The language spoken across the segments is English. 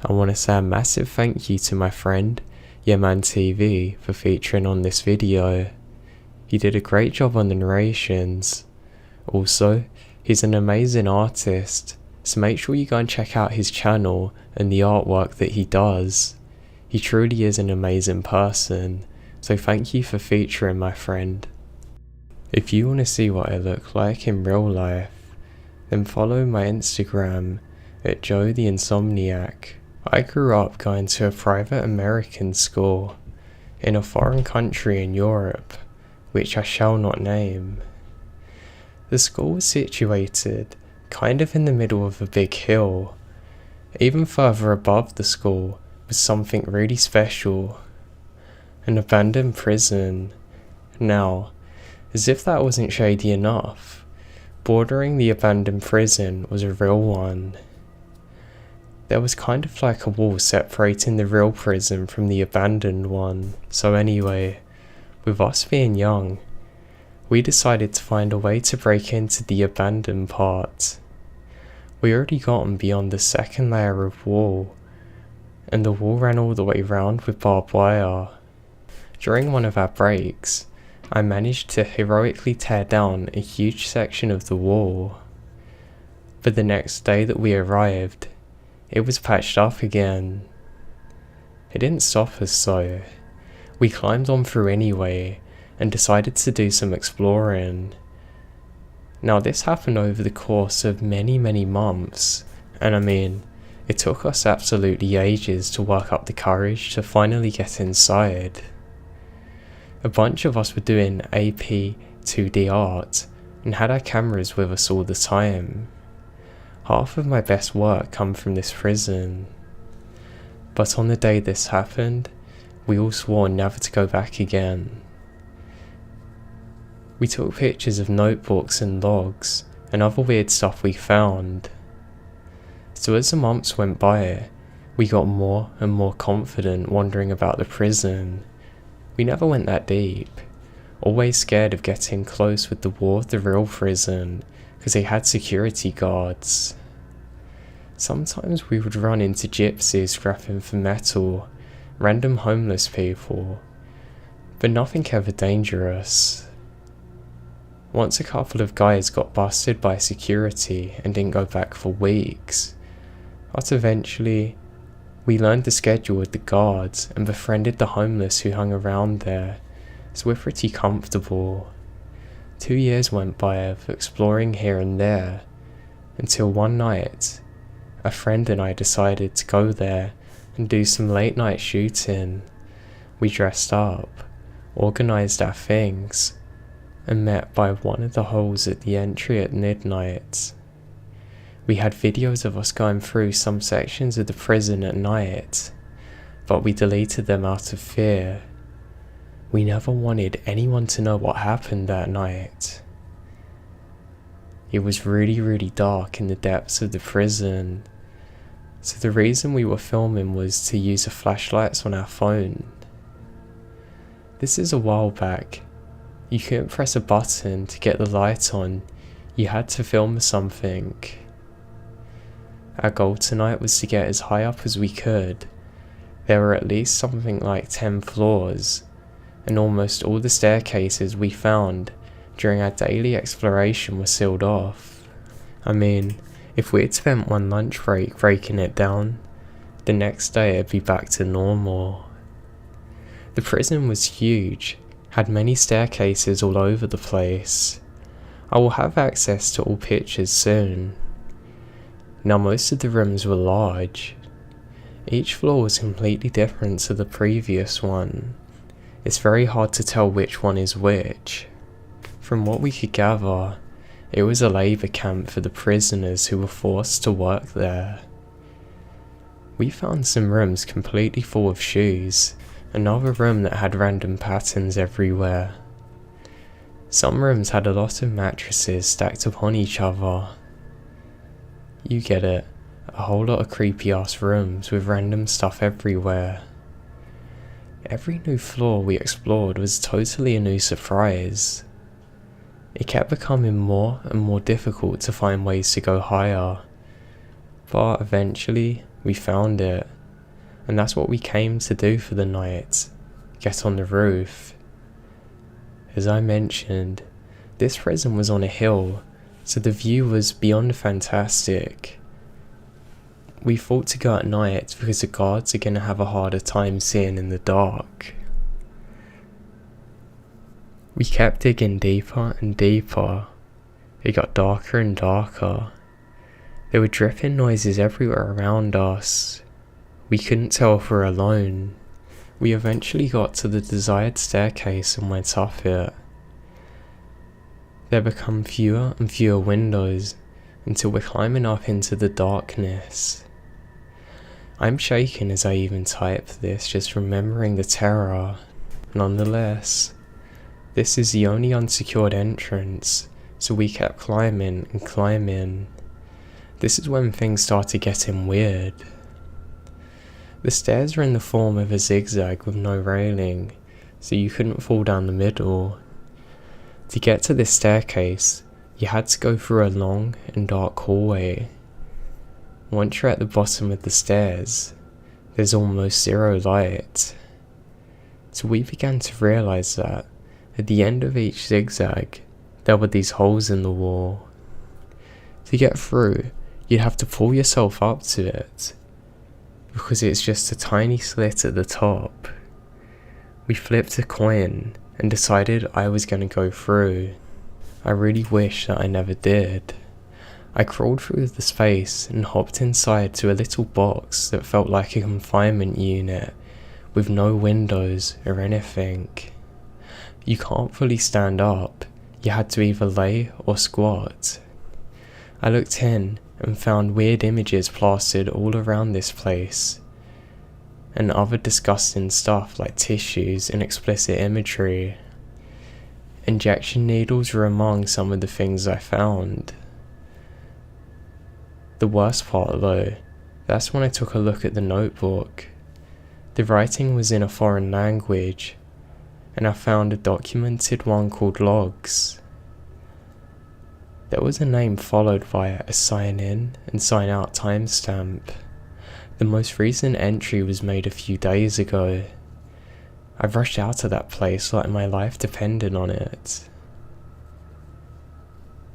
I want to say a massive thank you to my friend YeahmanTV for featuring on this video. He did a great job on the narrations. Also, he's an amazing artist, so make sure you go and check out his channel and the artwork that he does. He truly is an amazing person, so thank you for featuring my friend. If you want to see what I look like in real life, then follow my Instagram at Joe the Insomniak. I grew up going to a private American school in a foreign country in Europe, which I shall not name. The school was situated kind of in the middle of a big hill. Even further above the school was something really special, an abandoned prison. Now, as if that wasn't shady enough, bordering the abandoned prison was a real one. There was kind of like a wall separating the real prison from the abandoned one. So anyway, with us being young, we decided to find a way to break into the abandoned part. We already gotten beyond the second layer of wall, and the wall ran all the way round with barbed wire. During one of our breaks, I managed to heroically tear down a huge section of the wall. But the next day that we arrived, it was patched up again. It didn't stop us though. We climbed on through anyway and decided to do some exploring. Now this happened over the course of many months, and I mean, it took us absolutely ages to work up the courage to finally get inside. A bunch of us were doing AP 2D art and had our cameras with us all the time. Half of my best work come from this prison. But on the day this happened, we all swore never to go back again. We took pictures of notebooks and logs and other weird stuff we found. So as the months went by, we got more and more confident wandering about the prison. We never went that deep, always scared of getting close with the wall of the real prison because they had security guards. Sometimes we would run into gypsies scrapping for metal, random homeless people, but nothing ever dangerous. Once a couple of guys got busted by security and didn't go back for weeks, but eventually we learned the schedule with the guards and befriended the homeless who hung around there, so we're pretty comfortable. 2 years went by of exploring here and there, until one night, a friend and I decided to go there and do some late night shooting. We dressed up, organised our things, and met by one of the holes at the entry at midnight. We had videos of us going through some sections of the prison at night, but we deleted them out of fear. We never wanted anyone to know what happened that night. It was really dark in the depths of the prison, so the reason we were filming was to use the flashlights on our phone. This is a while back. You couldn't press a button to get the light on, you had to film something. Our goal tonight was to get as high up as we could. There were at least something like 10 floors, and almost all the staircases we found during our daily exploration were sealed off. I mean, if we'd spent one lunch break breaking it down, the next day it'd be back to normal. The prison was huge, had many staircases all over the place. I will have access to all pictures soon. Now most of the rooms were large. Each floor was completely different to the previous one. It's very hard to tell which one is which. From what we could gather, it was a labour camp for the prisoners who were forced to work there. We found some rooms completely full of shoes, another room that had random patterns everywhere. Some rooms had a lot of mattresses stacked upon each other. You get it, a whole lot of creepy ass rooms with random stuff everywhere. Every new floor we explored was totally a new surprise. It kept becoming more and more difficult to find ways to go higher, but eventually we found it. And that's what we came to do for the night, get on the roof. As I mentioned, this prison was on a hill, so the view was beyond fantastic. We thought to go at night because the guards are going to have a harder time seeing in the dark. We kept digging deeper and deeper. It got darker and darker. There were dripping noises everywhere around us. We couldn't tell if we were alone. We eventually got to the desired staircase and went up it. There become fewer and fewer windows until we're climbing up into the darkness. I'm shaken as I even type this, just remembering the terror. Nonetheless, this is the only unsecured entrance, so we kept climbing and climbing. This is when things started getting weird. The stairs were in the form of a zigzag with no railing, so you couldn't fall down the middle. To get to this staircase, you had to go through a long and dark hallway. Once you're at the bottom of the stairs, there's almost zero light. So we began to realise that at the end of each zigzag, there were these holes in the wall. To get through, you'd have to pull yourself up to it, because it's just a tiny slit at the top. We flipped a coin and decided I was going to go through. I really wish that I never did. I crawled through the space and hopped inside to a little box that felt like a confinement unit with no windows or anything. You can't fully stand up, you had to either lay or squat. I looked in and found weird images plastered all around this place, and other disgusting stuff like tissues and explicit imagery. Injection needles were among some of the things I found. The worst part though, that's when I took a look at the notebook. The writing was in a foreign language, and I found a documented one called logs. There was a name followed by a sign in and sign out timestamp. The most recent entry was made a few days ago. I rushed out of that place like my life depended on it.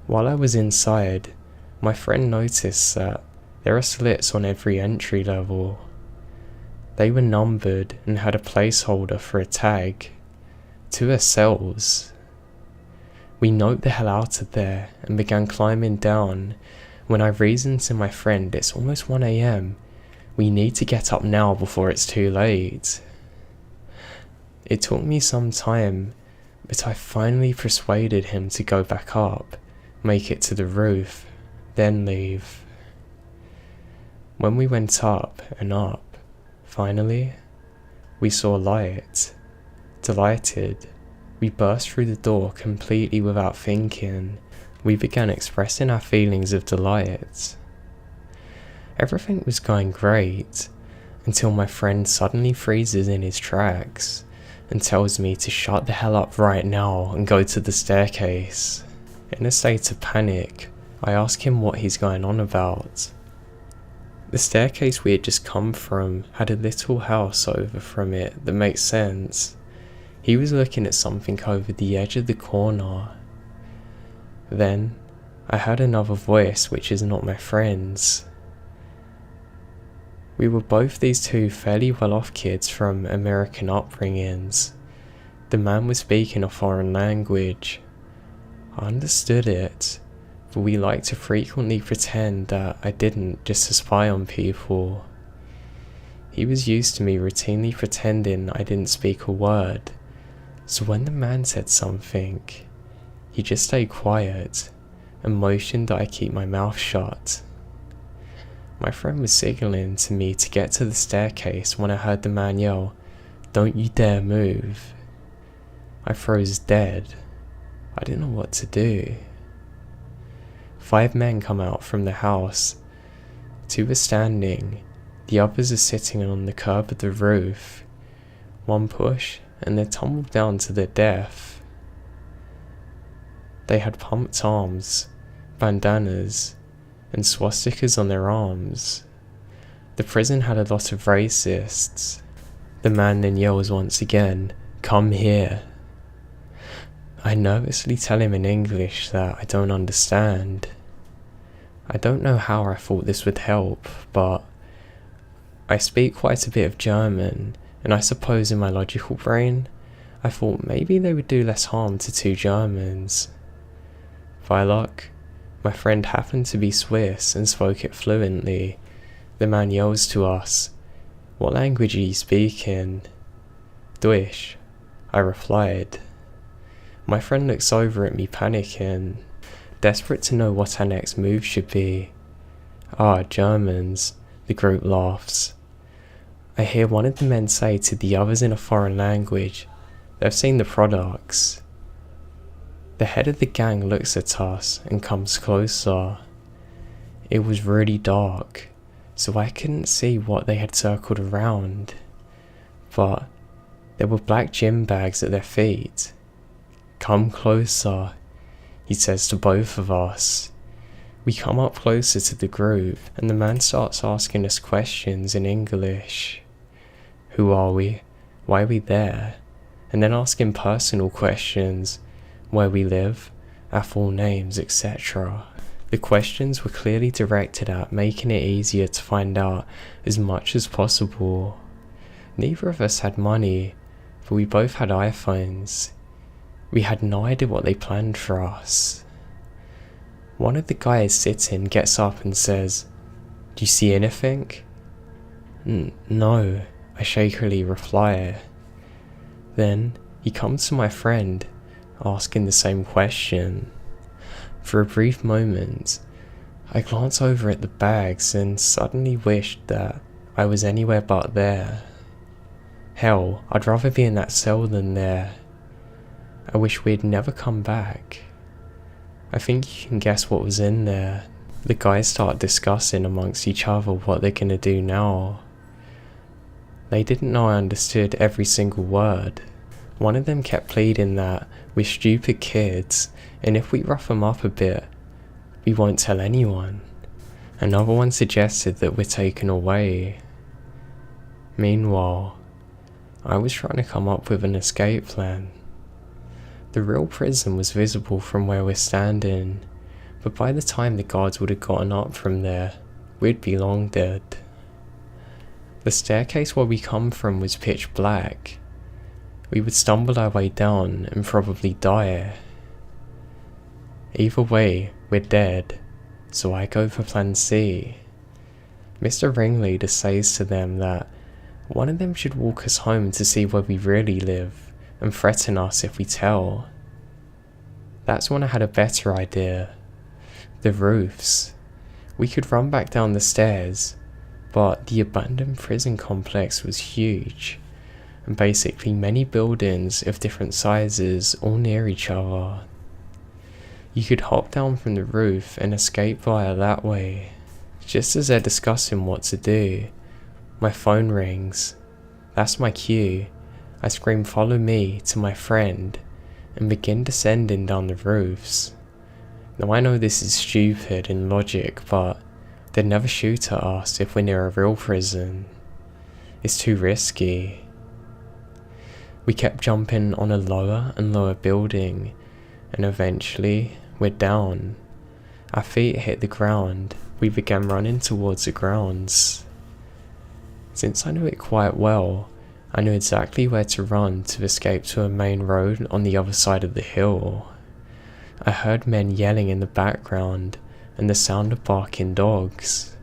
While I was inside, my friend noticed that there are slits on every entry level. They were numbered and had a placeholder for a tag. 2 are cells. We noped the hell out of there and began climbing down when I reasoned to my friend, it's almost 1 AM. We need to get up now before it's too late. It took me some time, but I finally persuaded him to go back up, make it to the roof, then leave. When we went up and up, finally, we saw light. Delighted, we burst through the door completely without thinking. We began expressing our feelings of delight. Everything was going great, until my friend suddenly freezes in his tracks and tells me to shut the hell up right now and go to the staircase. In a state of panic, I ask him what he's going on about. The staircase we had just come from had a little house over from it that makes sense. He was looking at something over the edge of the corner. Then, I heard another voice which is not my friend's. We were both these two fairly well-off kids from American upbringings. The man was speaking a foreign language. I understood it, but we liked to frequently pretend that I didn't just to spy on people. He was used to me routinely pretending I didn't speak a word, so when the man said something, he just stayed quiet and motioned that I keep my mouth shut. My friend was signaling to me to get to the staircase when I heard the man yell, "Don't you dare move." I froze dead. I didn't know what to do. 5 men come out from the house. 2 are standing, the others are sitting on the curb of the roof. One push and they tumbled down to their death. They had pumped arms, bandanas, and swastikas on their arms. The prison had a lot of racists. The man then yells once again, "Come here." I nervously tell him in English that I don't understand. I don't know how I thought this would help, but I speak quite a bit of German, and I suppose in my logical brain, I thought maybe they would do less harm to two Germans. By luck, my friend happened to be Swiss and spoke it fluently. The man yells to us, "What language are you speaking?" "Deutsch," I replied. My friend looks over at me panicking, desperate to know what our next move should be. "Ah, Germans," the group laughs. I hear one of the men say to the others in a foreign language, they've seen the products. The head of the gang looks at us and comes closer. It was really dark, so I couldn't see what they had circled around, but there were black gym bags at their feet. "Come closer," he says to both of us. We come up closer to the group, and the man starts asking us questions in English. Who are we? Why are we there? And then asking personal questions, where we live, our full names, etc. The questions were clearly directed at making it easier to find out as much as possible. Neither of us had money, but we both had iPhones. We had no idea what they planned for us. One of the guys sitting gets up and says, "Do you see anything?" No, I shakily reply. Then he comes to my friend, asking the same question. For a brief moment, I glance over at the bags and suddenly wished that I was anywhere but there. Hell, I'd rather be in that cell than there. I wish we'd never come back. I think you can guess what was in there. The guys start discussing amongst each other what they're gonna do now. They didn't know I understood every single word. One of them kept pleading that we're stupid kids, and if we rough them up a bit, we won't tell anyone. Another one suggested that we're taken away. Meanwhile, I was trying to come up with an escape plan. The real prison was visible from where we're standing, but by the time the guards would have gotten up from there, we'd be long dead. The staircase where we come from was pitch black. We would stumble our way down and probably die. Either way, we're dead, so I go for plan C. Mr. Ringleader says to them that one of them should walk us home to see where we really live, and threaten us if we tell. That's when I had a better idea. The roofs. We could run back down the stairs, but the abandoned prison complex was huge, and basically many buildings of different sizes all near each other. You could hop down from the roof and escape via that way. Just as they're discussing what to do, my phone rings. That's my cue. I scream "follow me" to my friend and begin descending down the roofs. Now I know this is stupid in logic, but they'd never shoot at us if we're near a real prison. It's too risky. We kept jumping on a lower and lower building, and eventually we're down. Our feet hit the ground. We began running towards the grounds. Since I knew it quite well, I knew exactly where to run to escape to a main road on the other side of the hill. I heard men yelling in the background and the sound of barking dogs.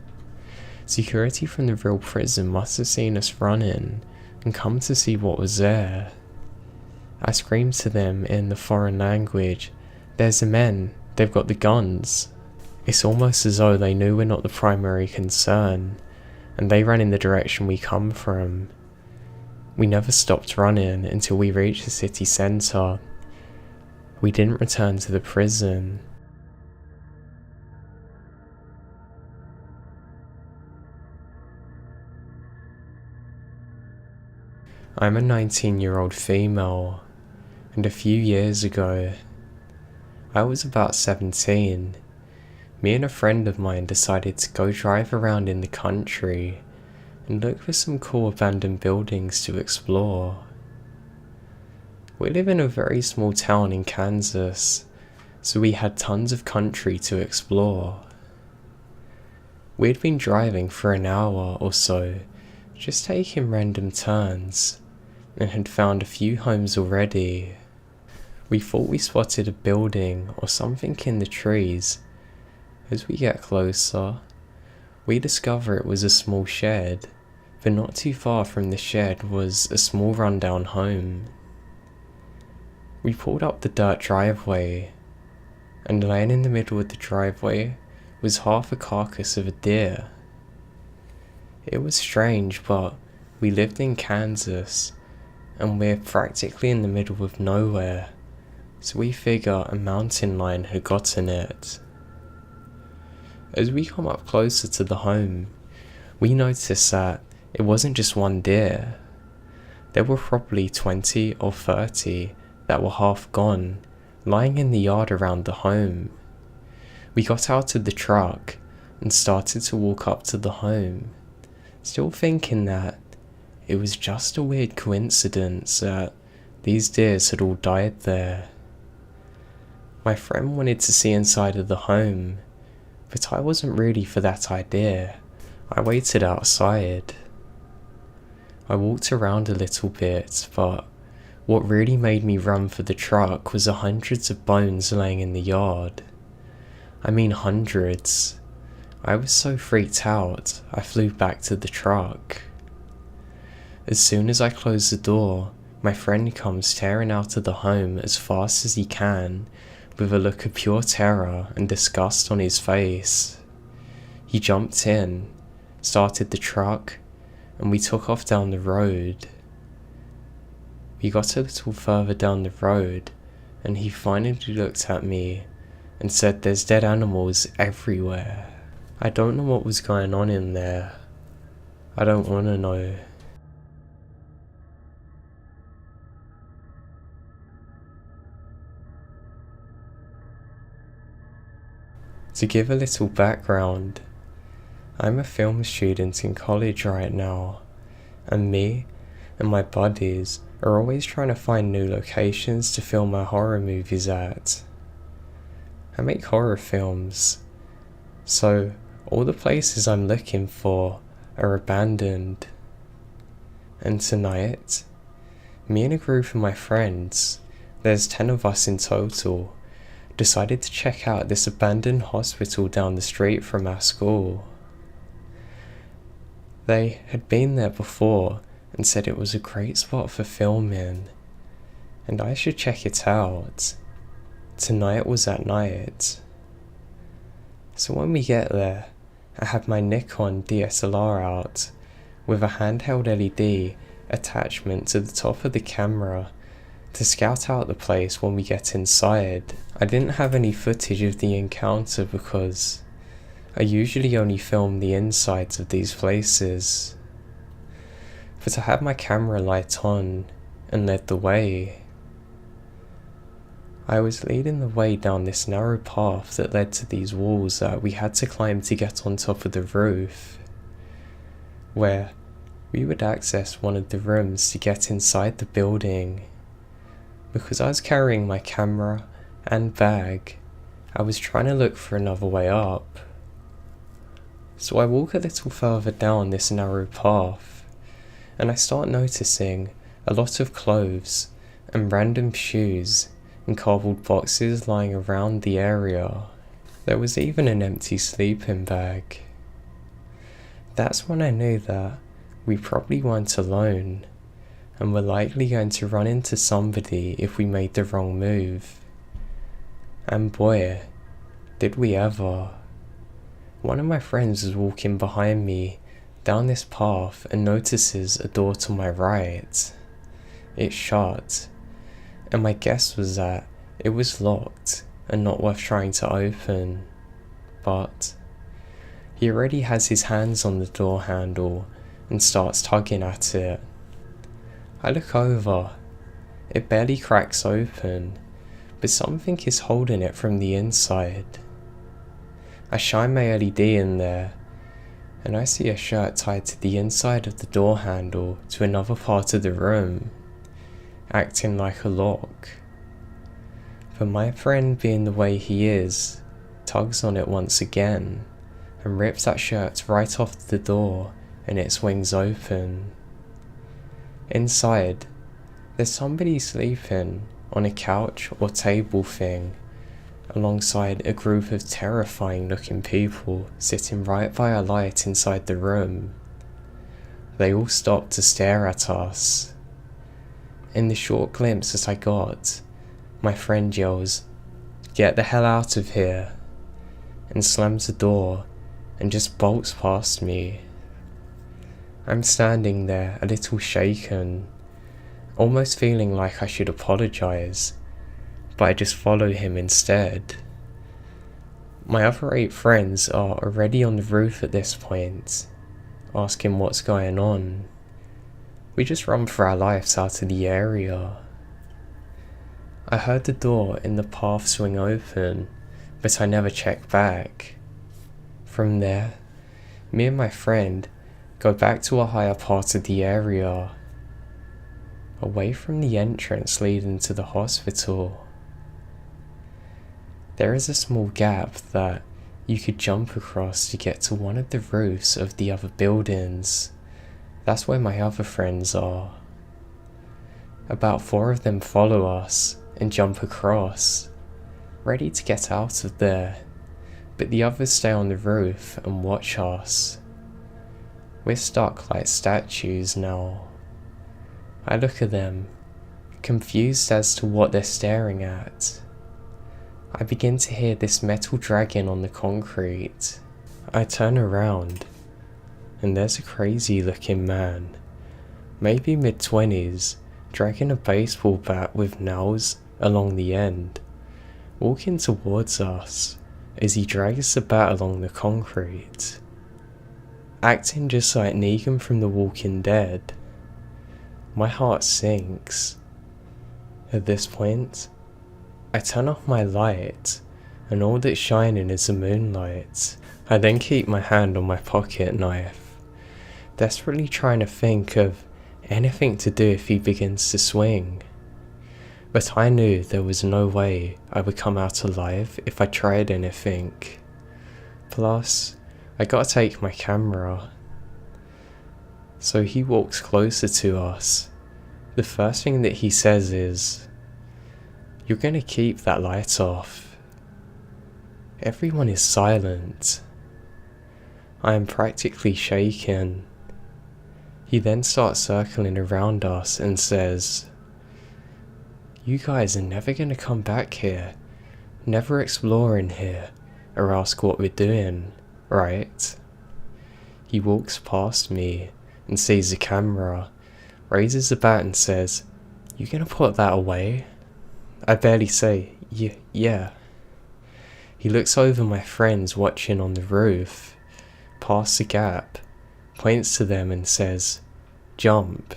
Security from the real prison must have seen us running and come to see what was there. I screamed to them in the foreign language, "There's the men, they've got the guns." It's almost as though they knew we're not the primary concern, and they ran in the direction we come from. We never stopped running until we reached the city centre. We didn't return to the prison. I'm a 19-year-old female, and a few years ago, I was about 17, me and a friend of mine decided to go drive around in the country and look for some cool abandoned buildings to explore. We live in a very small town in Kansas, so we had tons of country to explore. We'd been driving for an hour or so, just taking random turns, and had found a few homes already. We thought we spotted a building or something in the trees. As we get closer, we discover it was a small shed, but not too far from the shed was a small rundown home. We pulled up the dirt driveway, and laying in the middle of the driveway was half a carcass of a deer. It was strange, but we lived in Kansas, and we're practically in the middle of nowhere, so we figure a mountain lion had gotten it. As we come up closer to the home, we notice that it wasn't just one deer. There were probably 20 or 30 that were half gone, lying in the yard around the home. We got out of the truck and started to walk up to the home, still thinking that it was just a weird coincidence that these deers had all died there. My friend wanted to see inside of the home, but I wasn't ready for that idea. I waited outside. I walked around a little bit, but what really made me run for the truck was the hundreds of bones laying in the yard. I mean hundreds. I was so freaked out, I flew back to the truck. As soon as I closed the door, my friend comes tearing out of the home as fast as he can, with a look of pure terror and disgust on his face. He jumped in, started the truck, and we took off down the road. We got a little further down the road, and he finally looked at me and said there's dead animals everywhere. I don't know what was going on in there. I don't want to know. To give a little background, I'm a film student in college right now, and me and my buddies are always trying to find new locations to film our horror movies at. I make horror films, so all the places I'm looking for are abandoned. And tonight, me and a group of my friends, there's 10 of us in total, decided to check out this abandoned hospital down the street from our school. They had been there before and said it was a great spot for filming, and I should check it out. Tonight was at night. So when we get there, I have my Nikon DSLR out with a handheld LED attachment to the top of the camera to scout out the place when we get inside. I didn't have any footage of the encounter because I usually only film the insides of these places. But I had my camera light on and led the way. I was leading the way down this narrow path that led to these walls that we had to climb to get on top of the roof, where we would access one of the rooms to get inside the building. Because I was carrying my camera and bag, I was trying to look for another way up. So I walk a little further down this narrow path, and I start noticing a lot of clothes and random shoes and cardboard boxes lying around the area. There was even an empty sleeping bag. That's when I knew that we probably weren't alone, and were likely going to run into somebody if we made the wrong move. And boy, did we ever. One of my friends was walking behind me down this path and notices a door to my right. It's shut, and my guess was that it was locked and not worth trying to open. But he already has his hands on the door handle and starts tugging at it. I look over. It barely cracks open, but something is holding it from the inside. I shine my LED in there, and I see a shirt tied to the inside of the door handle to another part of the room, acting like a lock. But my friend, being the way he is, tugs on it once again and rips that shirt right off the door, and it swings open. Inside, there's somebody sleeping on a couch or table thing, alongside a group of terrifying looking people sitting right by a light inside the room. They all stop to stare at us. In the short glimpse that I got, my friend yells, "Get the hell out of here," and slams the door and just bolts past me. I'm standing there a little shaken, almost feeling like I should apologize, but I just follow him instead. My other 8 friends are already on the roof at this point, asking what's going on. We just run for our lives out of the area. I heard the door in the path swing open, but I never checked back. From there, me and my friend go back to a higher part of the area, away from the entrance leading to the hospital. There is a small gap that you could jump across to get to one of the roofs of the other buildings. That's where my other friends are. About 4 of them follow us and jump across, ready to get out of there, but the others stay on the roof and watch us. We're stuck like statues now. I look at them, confused as to what they're staring at. I begin to hear this metal dragging on the concrete. I turn around, and there's a crazy looking man, maybe mid-20s, dragging a baseball bat with nails along the end, walking towards us as he drags the bat along the concrete, acting just like Negan from The Walking Dead. My heart sinks. At this point, I turn off my light, and all that's shining is the moonlight. I then keep my hand on my pocket knife, desperately trying to think of anything to do if he begins to swing. But I knew there was no way I would come out alive if I tried anything. Plus, I gotta take my camera. So he walks closer to us. The first thing that he says is, "You're gonna keep that light off." Everyone is silent. I am practically shaken. He then starts circling around us and says, "You guys are never gonna come back here, never explore in here, or ask what we're doing, right?" He walks past me and sees the camera, raises the bat and says, "You gonna put that away?" I barely say, yeah. He looks over my friends watching on the roof, past the gap, points to them and says, "Jump."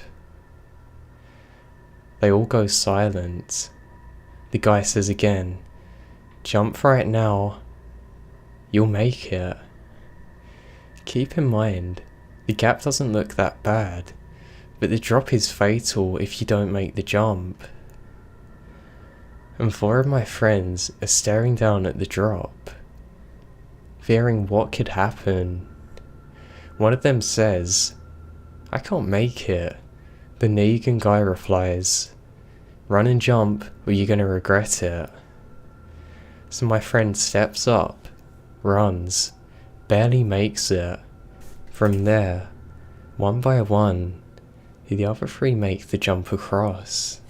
They all go silent. The guy says again, "Jump right now. You'll make it." Keep in mind, the gap doesn't look that bad, but the drop is fatal if you don't make the jump. And 4 of my friends are staring down at the drop, fearing what could happen. One of them says, "I can't make it." The Negan guy replies, "Run and jump or you're gonna regret it." So my friend steps up, runs, barely makes it. From there, one by one, the other 3 make the jump across.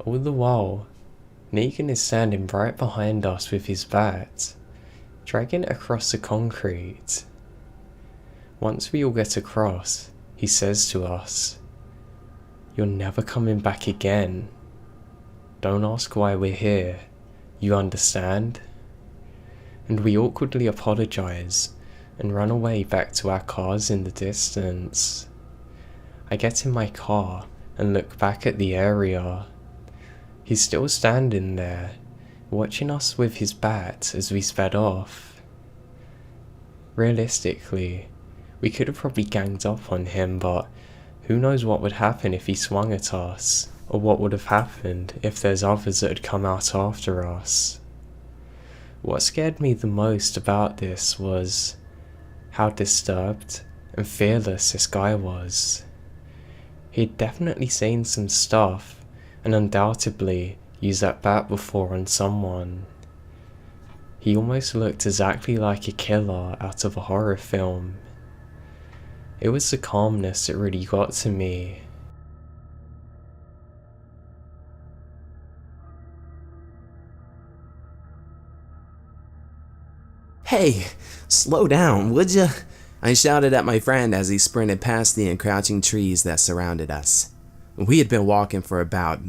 All the while, Negan is standing right behind us with his bat, dragging it across the concrete. Once we all get across, he says to us, "You're never coming back again. Don't ask why we're here, you understand?" And we awkwardly apologize and run away back to our cars in the distance. I get in my car and look back at the area. He's still standing there, watching us with his bat as we sped off. Realistically, We could have probably ganged up on him, but who knows what would happen if he swung at us, or what would have happened if there's others that had come out after us. What scared me the most about this was how disturbed and fearless this guy was. He'd definitely seen some stuff, and undoubtedly used that bat before on someone. He almost looked exactly like a killer out of a horror film. It was the calmness that really got to me. "Hey, slow down, would ya?" I shouted at my friend as he sprinted past the encroaching trees that surrounded us. We had been walking for about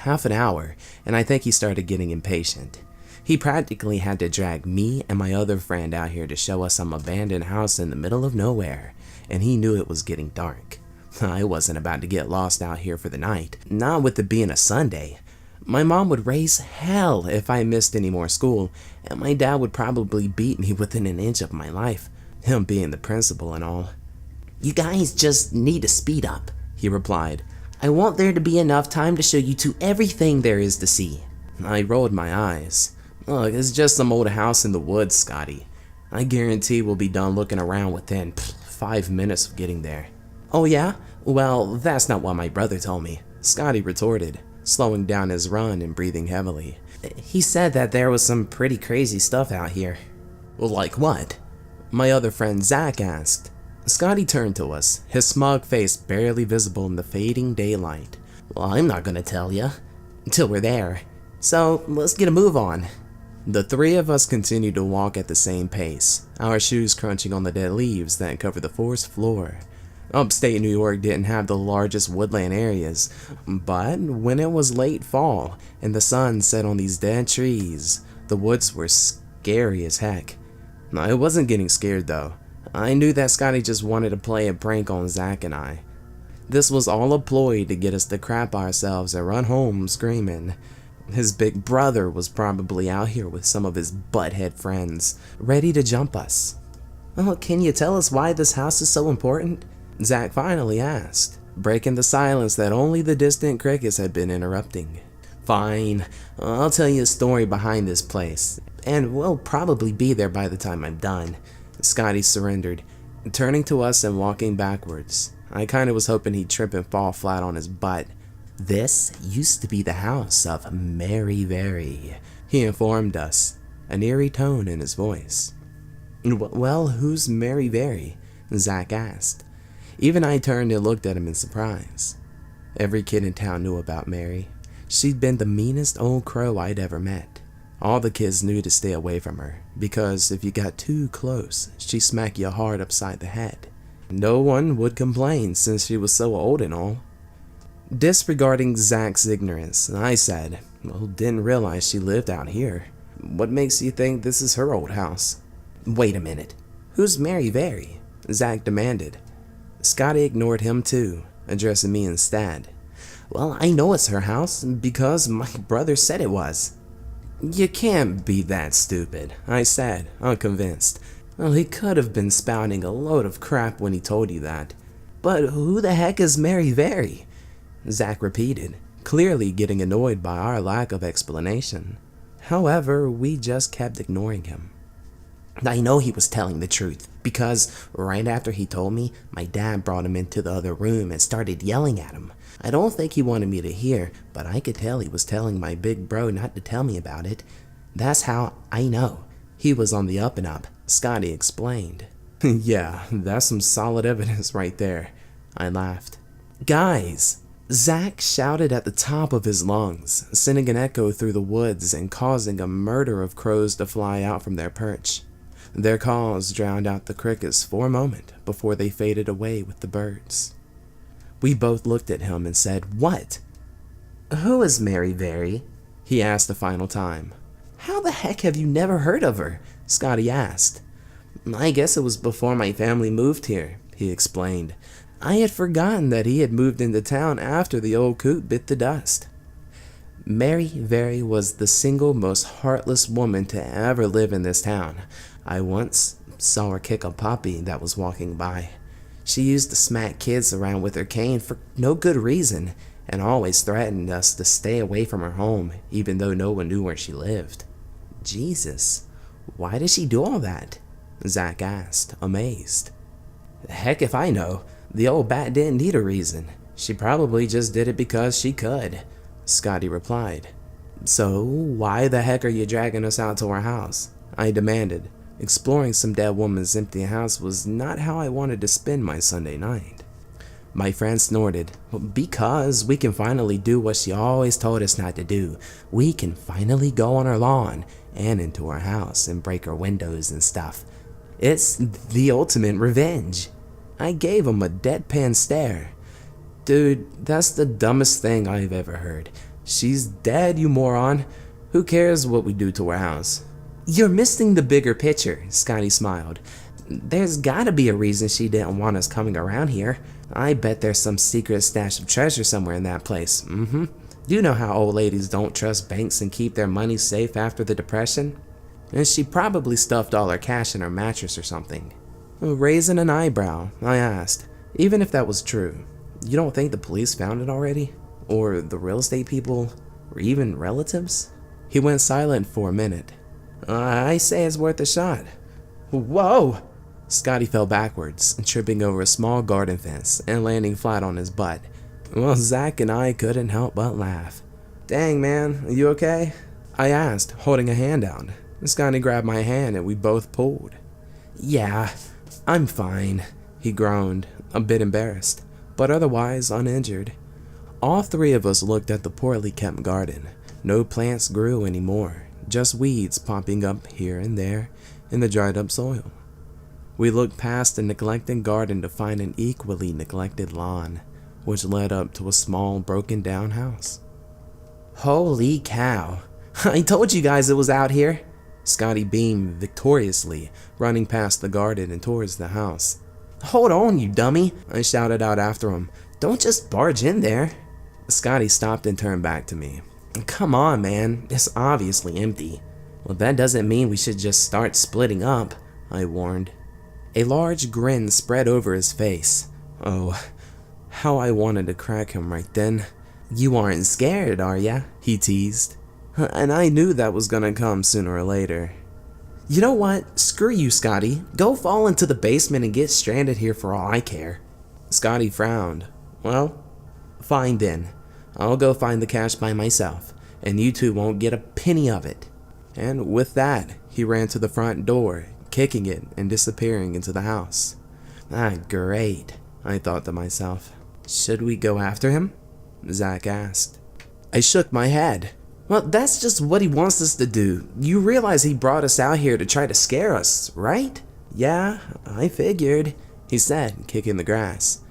half an hour, and I think he started getting impatient. He practically had to drag me and my other friend out here to show us some abandoned house in the middle of nowhere, and he knew it was getting dark. I wasn't about to get lost out here for the night, not with it being a Sunday. My mom would raise hell if I missed any more school, and my dad would probably beat me within an inch of my life, him being the principal and all. "You guys just need to speed up," he replied. "I want there to be enough time to show you to everything there is to see." I rolled my eyes. "Look, it's just some old house in the woods, Scotty. I guarantee we'll be done looking around within 5 minutes of getting there." "Oh yeah? Well, that's not what my brother told me," Scotty retorted, slowing down his run and breathing heavily. "He said that there was some pretty crazy stuff out here." "Like what?" my other friend Zach asked. Scotty turned to us, his smug face barely visible in the fading daylight. "Well, I'm not gonna tell ya until we're there, so let's get a move on." The three of us continued to walk at the same pace, our shoes crunching on the dead leaves that covered the forest floor. Upstate New York didn't have the largest woodland areas, but when it was late fall and the sun set on these dead trees, the woods were scary as heck. I wasn't getting scared though. I knew that Scotty just wanted to play a prank on Zach and I. This was all a ploy to get us to crap ourselves and run home screaming. His big brother was probably out here with some of his butthead friends, ready to jump us. "Oh, can you tell us why this house is so important?" Zach finally asked, breaking the silence that only the distant crickets had been interrupting. "Fine, I'll tell you a story behind this place, and we'll probably be there by the time I'm done." Scotty surrendered, turning to us and walking backwards. I kinda was hoping he'd trip and fall flat on his butt. "This used to be the house of Mary Very," he informed us, an eerie tone in his voice. "Well, who's Mary Very?" Zach asked. Even I turned and looked at him in surprise. Every kid in town knew about Mary. She'd been the meanest old crow I'd ever met. All the kids knew to stay away from her, because if you got too close, she'd smack you hard upside the head. No one would complain since she was so old and all. Disregarding Zach's ignorance, I said, "Well, didn't realize she lived out here. What makes you think this is her old house?" "Wait a minute. Who's Mary Very?" Zach demanded. Scotty ignored him too, addressing me instead. "Well, I know it's her house because my brother said it was." "You can't be that stupid," I said, unconvinced. Well, he could have been spouting a load of crap when he told you that. "But who the heck is Mary Very?" Zach repeated, clearly getting annoyed by our lack of explanation. However, we just kept ignoring him. I know he was telling the truth, because right after he told me, my dad brought him into the other room and started yelling at him. I don't think he wanted me to hear, but I could tell he was telling my big bro not to tell me about it. That's how I know he was on the up and up, Scotty explained. "Yeah, that's some solid evidence right there," I laughed. "Guys!" Zach shouted at the top of his lungs, sending an echo through the woods and causing a murder of crows to fly out from their perch. Their calls drowned out the crickets for a moment before they faded away with the birds. We both looked at him and said, "What?" "Who is Mary Very?" he asked the final time. "How the heck have you never heard of her?" Scotty asked. "I guess it was before my family moved here," he explained. "I had forgotten that he had moved into town after the old coot bit the dust." Mary Very was the single most heartless woman to ever live in this town. I once saw her kick a puppy that was walking by. She used to smack kids around with her cane for no good reason, and always threatened us to stay away from her home, even though no one knew where she lived. Jesus, why did she do all that? Zach asked, amazed. Heck if I know. The old bat didn't need a reason. She probably just did it because she could, Scotty replied. So why the heck are you dragging us out to our house? I demanded. Exploring some dead woman's empty house was not how I wanted to spend my Sunday night. My friend snorted. Because we can finally do what she always told us not to do. We can finally go on her lawn and into her house and break her windows and stuff. It's the ultimate revenge. I gave him a deadpan stare. Dude, that's the dumbest thing I've ever heard. She's dead, you moron. Who cares what we do to her house? You're missing the bigger picture, Scotty smiled. There's gotta be a reason she didn't want us coming around here. I bet there's some secret stash of treasure somewhere in that place. You know how old ladies don't trust banks and keep their money safe after the Depression? And she probably stuffed all her cash in her mattress or something. Raising an eyebrow, I asked, even if that was true, you don't think the police found it already? Or the real estate people? Or even relatives? He went silent for a minute. I say it's worth a shot. Whoa! Scotty fell backwards, tripping over a small garden fence and landing flat on his butt. Well, Zach and I couldn't help but laugh. Dang, man, are you okay? I asked, holding a hand out. Scotty grabbed my hand and we both pulled. Yeah, I'm fine, he groaned, a bit embarrassed, but otherwise uninjured. All three of us looked at the poorly kept garden. No plants grew anymore, just weeds popping up here and there in the dried up soil. We looked past the neglected garden to find an equally neglected lawn, which led up to a small broken down house. Holy cow, I told you guys it was out here. Scotty beamed victoriously, running past the garden and towards the house. Hold on, you dummy, I shouted out after him. Don't just barge in there. Scotty stopped and turned back to me. Come on, man, it's obviously empty. Well, that doesn't mean we should just start splitting up, I warned. A large grin spread over his face. Oh, how I wanted to crack him right then. You aren't scared, are ya? He teased. And I knew that was gonna come sooner or later. You know what? Screw you, Scotty. Go fall into the basement and get stranded here for all I care. Scotty frowned. Well, fine then. I'll go find the cash by myself, and you two won't get a penny of it. And with that, he ran to the front door, kicking it and disappearing into the house. Ah, great, I thought to myself. Should we go after him? Zach asked. I shook my head. Well, that's just what he wants us to do. You realize he brought us out here to try to scare us, right? Yeah, I figured, he said, kicking the grass.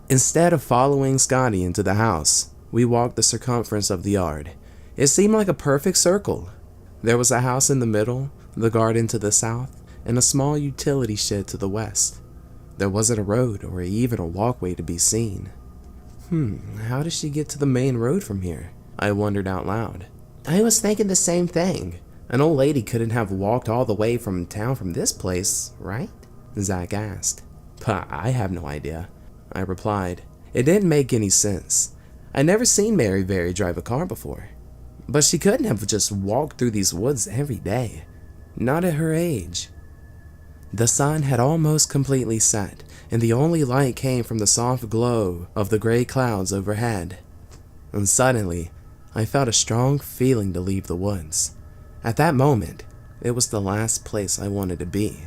Instead of following Scotty into the house, we walked the circumference of the yard. It seemed like a perfect circle. There was a house in the middle, the garden to the south, and a small utility shed to the west. There wasn't a road or even a walkway to be seen. How did she get to the main road from here? I wondered out loud. I was thinking the same thing. An old lady couldn't have walked all the way from town from this place, right? Zach asked. I have no idea, I replied. It didn't make any sense. I'd never seen Mary Berry drive a car before. But she couldn't have just walked through these woods every day. Not at her age. The sun had almost completely set, and the only light came from the soft glow of the gray clouds overhead. And suddenly, I felt a strong feeling to leave the woods. At that moment, it was the last place I wanted to be.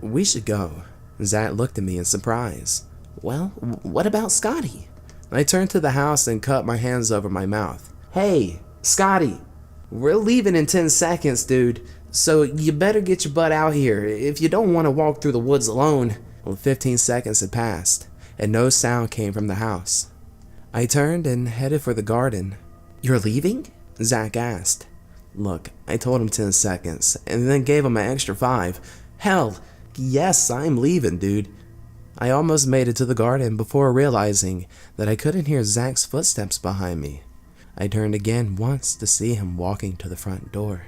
We should go. Zach looked at me in surprise. Well, what about Scotty? I turned to the house and cupped my hands over my mouth. Hey, Scotty, we're leaving in 10 seconds, dude. So you better get your butt out here if you don't want to walk through the woods alone. Well, 15 seconds had passed, and no sound came from the house. I turned and headed for the garden. You're leaving? Zach asked. Look, I told him 10 seconds, and then gave him an extra 5. Hell, yes, I'm leaving, dude. I almost made it to the garden before realizing that I couldn't hear Zach's footsteps behind me. I turned again once to see him walking to the front door.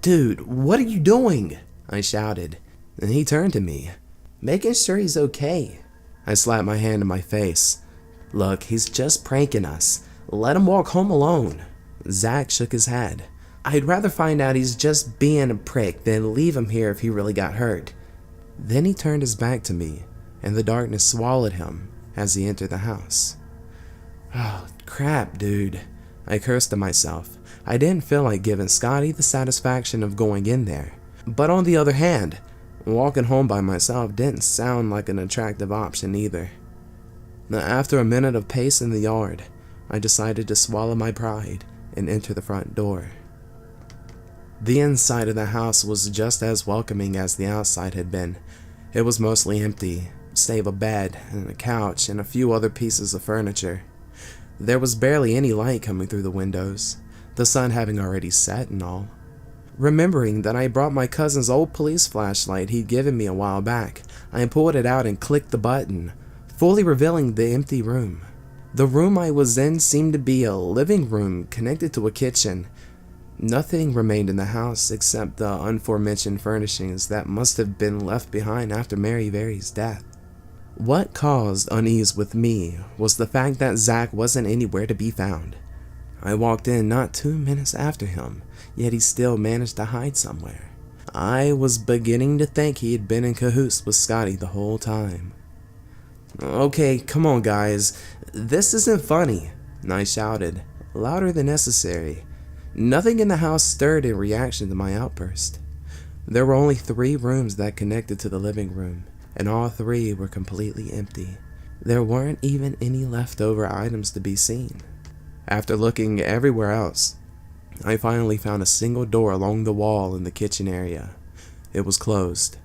Dude, what are you doing? I shouted, and he turned to me, making sure he's okay. I slapped my hand in my face. Look, he's just pranking us. Let him walk home alone. Zach shook his head. I'd rather find out he's just being a prick than leave him here if he really got hurt. Then he turned his back to me, and the darkness swallowed him as he entered the house. Oh, crap, dude. I cursed to myself. I didn't feel like giving Scotty the satisfaction of going in there. But on the other hand, walking home by myself didn't sound like an attractive option either. Now, after a minute of pacing the yard, I decided to swallow my pride and enter the front door. The inside of the house was just as welcoming as the outside had been. It was mostly empty, save a bed and a couch and a few other pieces of furniture. There was barely any light coming through the windows, the sun having already set and all. Remembering that I brought my cousin's old police flashlight he'd given me a while back, I pulled it out and clicked the button, fully revealing the empty room. The room I was in seemed to be a living room connected to a kitchen. Nothing remained in the house except the aforementioned furnishings that must have been left behind after Mary Very's death. What caused unease with me was the fact that Zach wasn't anywhere to be found. I walked in not 2 minutes after him, yet he still managed to hide somewhere. I was beginning to think he had been in cahoots with Scotty the whole time. Okay, come on guys, this isn't funny, I shouted, louder than necessary. Nothing in the house stirred in reaction to my outburst. There were only 3 rooms that connected to the living room, and all 3 were completely empty. There weren't even any leftover items to be seen. After looking everywhere else, I finally found a single door along the wall in the kitchen area. It was closed,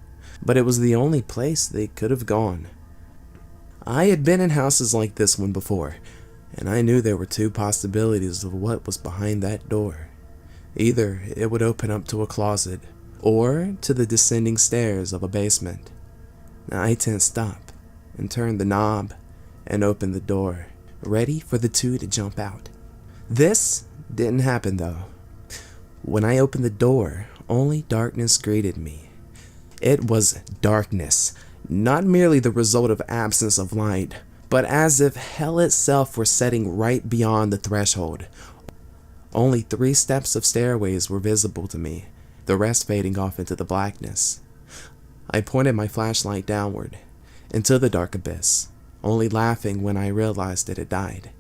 but it was the only place they could have gone. I had been in houses like this one before, and I knew there were 2 possibilities of what was behind that door. Either it would open up to a closet, or to the descending stairs of a basement. I tensed up and turned the knob and opened the door, ready for the 2 to jump out. This didn't happen though. When I opened the door, only darkness greeted me. It was darkness, not merely the result of absence of light, but as if hell itself were setting right beyond the threshold. Only 3 steps of stairways were visible to me, the rest fading off into the blackness. I pointed my flashlight downward, into the dark abyss, only laughing when I realized it had died.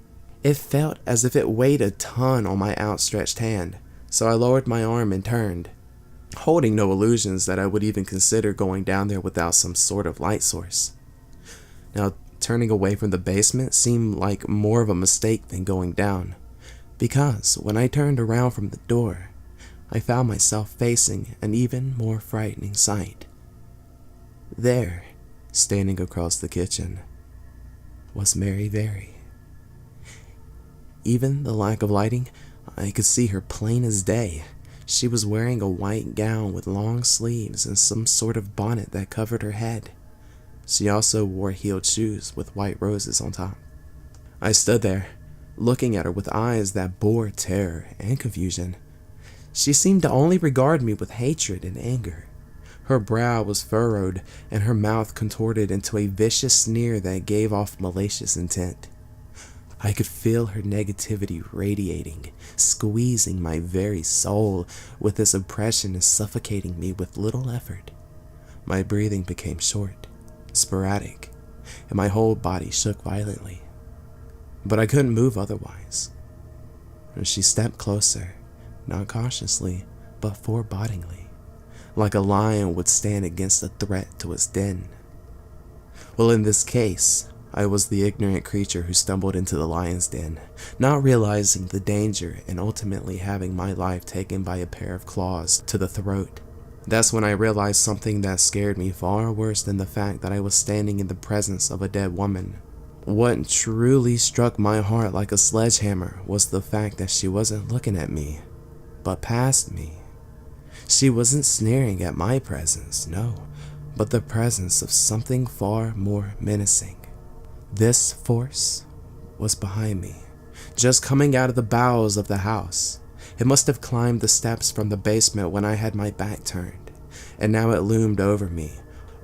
It felt as if it weighed a ton on my outstretched hand, so I lowered my arm and turned, holding no illusions that I would even consider going down there without some sort of light source. Now, turning away from the basement seemed like more of a mistake than going down, because when I turned around from the door, I found myself facing an even more frightening sight. There, standing across the kitchen, was Mary Very. Even the lack of lighting, I could see her plain as day. She was wearing a white gown with long sleeves and some sort of bonnet that covered her head. She also wore heeled shoes with white roses on top. I stood there, looking at her with eyes that bore terror and confusion. She seemed to only regard me with hatred and anger. Her brow was furrowed and her mouth contorted into a vicious sneer that gave off malicious intent. I could feel her negativity radiating, squeezing my very soul with this oppression and suffocating me with little effort. My breathing became short, sporadic, and my whole body shook violently. But I couldn't move otherwise. She stepped closer, not cautiously, but forebodingly, like a lion would stand against a threat to its den. Well, in this case, I was the ignorant creature who stumbled into the lion's den, not realizing the danger and ultimately having my life taken by a pair of claws to the throat. That's when I realized something that scared me far worse than the fact that I was standing in the presence of a dead woman. What truly struck my heart like a sledgehammer was the fact that she wasn't looking at me, but past me. She wasn't sneering at my presence, no, but the presence of something far more menacing. This force was behind me, just coming out of the bowels of the house. It must have climbed the steps from the basement when I had my back turned, and now it loomed over me,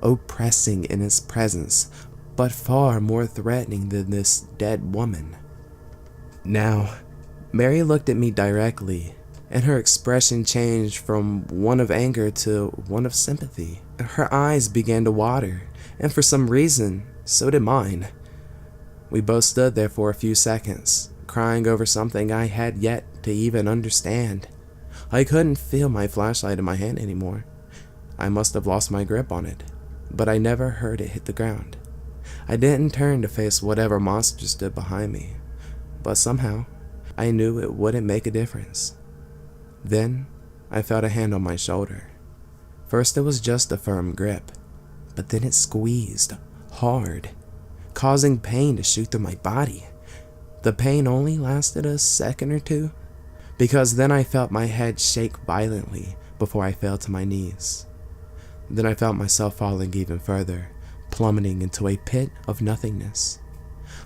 oppressing in its presence, but far more threatening than this dead woman. Now, Mary looked at me directly, and her expression changed from one of anger to one of sympathy. Her eyes began to water, and for some reason, so did mine. We both stood there for a few seconds, crying over something I had yet to even understand. I couldn't feel my flashlight in my hand anymore. I must have lost my grip on it, but I never heard it hit the ground. I didn't turn to face whatever monster stood behind me, but somehow, I knew it wouldn't make a difference. Then, I felt a hand on my shoulder. First it was just a firm grip, but then it squeezed hard, causing pain to shoot through my body. The pain only lasted a second or two, because then I felt my head shake violently before I fell to my knees. Then I felt myself falling even further, plummeting into a pit of nothingness.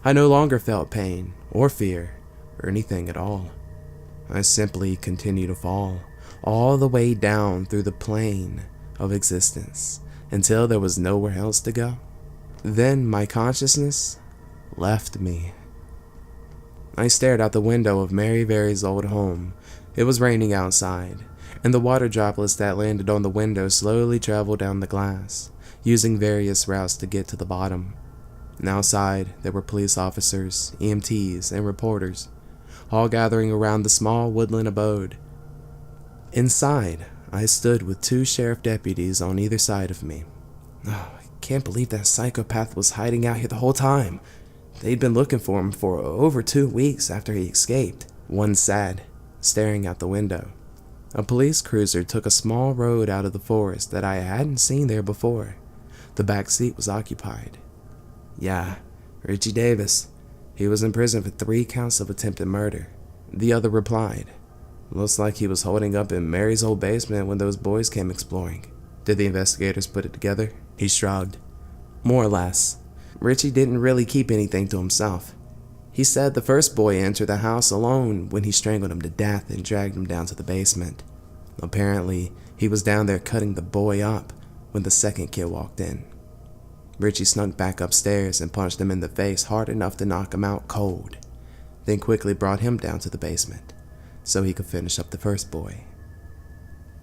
I no longer felt pain or fear or anything at all. I simply continued to fall all the way down through the plane of existence until there was nowhere else to go. Then my consciousness left me. I stared out the window of Mary Very's old home. It was raining outside, and the water droplets that landed on the window slowly traveled down the glass, using various routes to get to the bottom. And outside, there were police officers, EMTs, and reporters, all gathering around the small woodland abode. Inside, I stood with 2 sheriff deputies on either side of me. Oh, I can't believe that psychopath was hiding out here the whole time. They'd been looking for him for over 2 weeks after he escaped. One said, staring out the window. A police cruiser took a small road out of the forest that I hadn't seen there before. The back seat was occupied. Yeah, Richie Davis. He was in prison for 3 counts of attempted murder. The other replied, looks like he was holding up in Mary's old basement when those boys came exploring. Did the investigators put it together? He shrugged. More or less. Richie didn't really keep anything to himself. He said the first boy entered the house alone when he strangled him to death and dragged him down to the basement. Apparently, he was down there cutting the boy up when the second kid walked in. Richie snuck back upstairs and punched him in the face hard enough to knock him out cold, then quickly brought him down to the basement so he could finish up the first boy.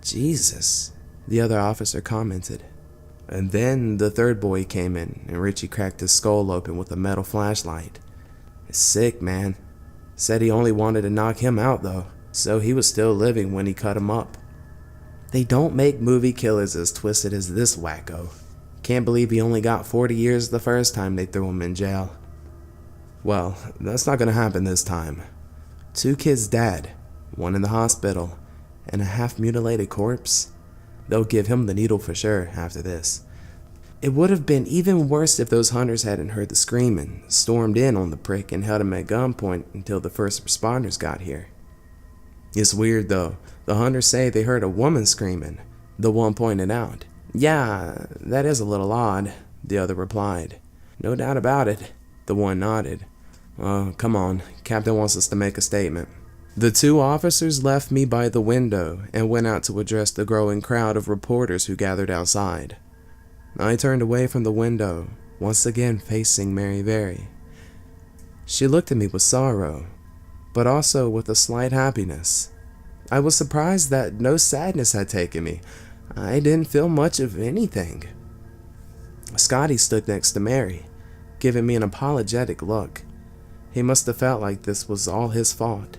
Jesus, the other officer commented. And then the third boy came in and Richie cracked his skull open with a metal flashlight. It's sick, man. Said he only wanted to knock him out though, so he was still living when he cut him up. They don't make movie killers as twisted as this wacko. Can't believe he only got 40 years the first time they threw him in jail. Well, that's not gonna happen this time. 2 kids dead, 1 in the hospital, and a half-mutilated corpse. They'll give him the needle for sure after this. It would have been even worse if those hunters hadn't heard the screaming, stormed in on the prick, and held him at gunpoint until the first responders got here. It's weird though. The hunters say they heard a woman screaming. The one pointed out. Yeah, that is a little odd, the other replied. No doubt about it, the one nodded. Come on, Captain wants us to make a statement. The 2 officers left me by the window and went out to address the growing crowd of reporters who gathered outside. I turned away from the window, once again facing Mary Very. She looked at me with sorrow, but also with a slight happiness. I was surprised that no sadness had taken me. I didn't feel much of anything. Scotty stood next to Mary, giving me an apologetic look. He must have felt like this was all his fault.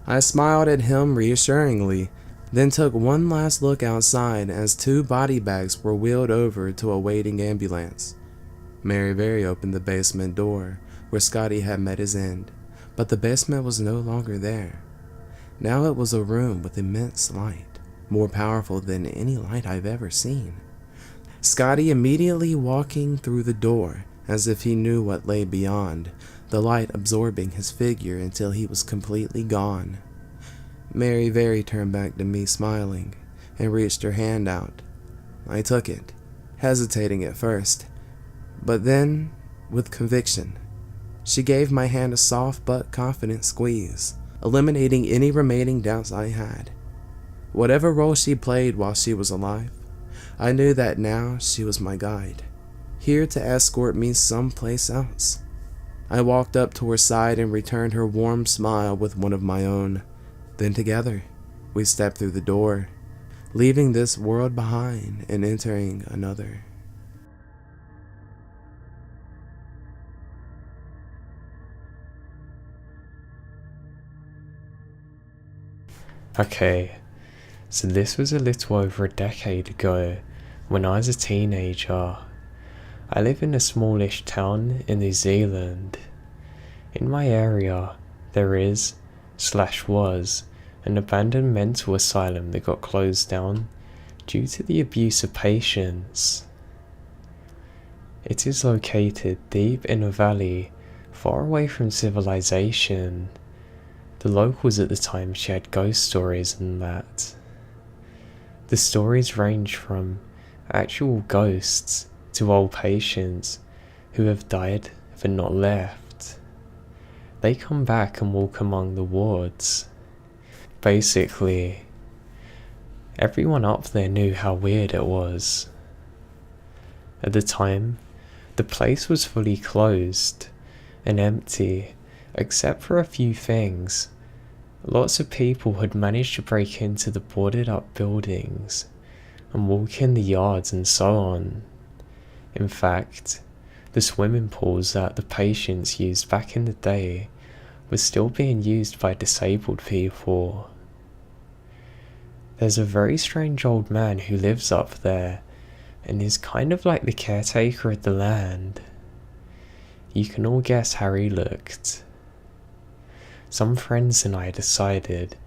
I smiled at him reassuringly, then took one last look outside as 2 body bags were wheeled over to a waiting ambulance. Mary Very opened the basement door where Scotty had met his end, but the basement was no longer there. Now it was a room with immense light, more powerful than any light I've ever seen. Scotty immediately walking through the door as if he knew what lay beyond, the light absorbing his figure until he was completely gone. Mary Very turned back to me smiling and reached her hand out. I took it, hesitating at first, but then, with conviction, she gave my hand a soft but confident squeeze, eliminating any remaining doubts I had. Whatever role she played while she was alive, I knew that now she was my guide. here to escort me someplace else. I walked up to her side and returned her warm smile with one of my own. Then together, we stepped through the door, leaving this world behind and entering another. Okay, so this was a little over a decade ago when I was a teenager. I live in a smallish town in New Zealand. In my area, there was an abandoned mental asylum that got closed down due to the abuse of patients. It is located deep in a valley, far away from civilization. The locals at the time shared ghost stories and that. The stories range from actual ghosts to old patients who have died but not left. They come back and walk among the wards. Basically, everyone up there knew how weird it was. At the time, the place was fully closed and empty, except for a few things. Lots of people had managed to break into the boarded up buildings and walk in the yards and so on. In fact, the swimming pools that the patients used back in the day were still being used by disabled people. There's a very strange old man who lives up there and is kind of like the caretaker of the land. You can all guess how he looked. Some friends and I decided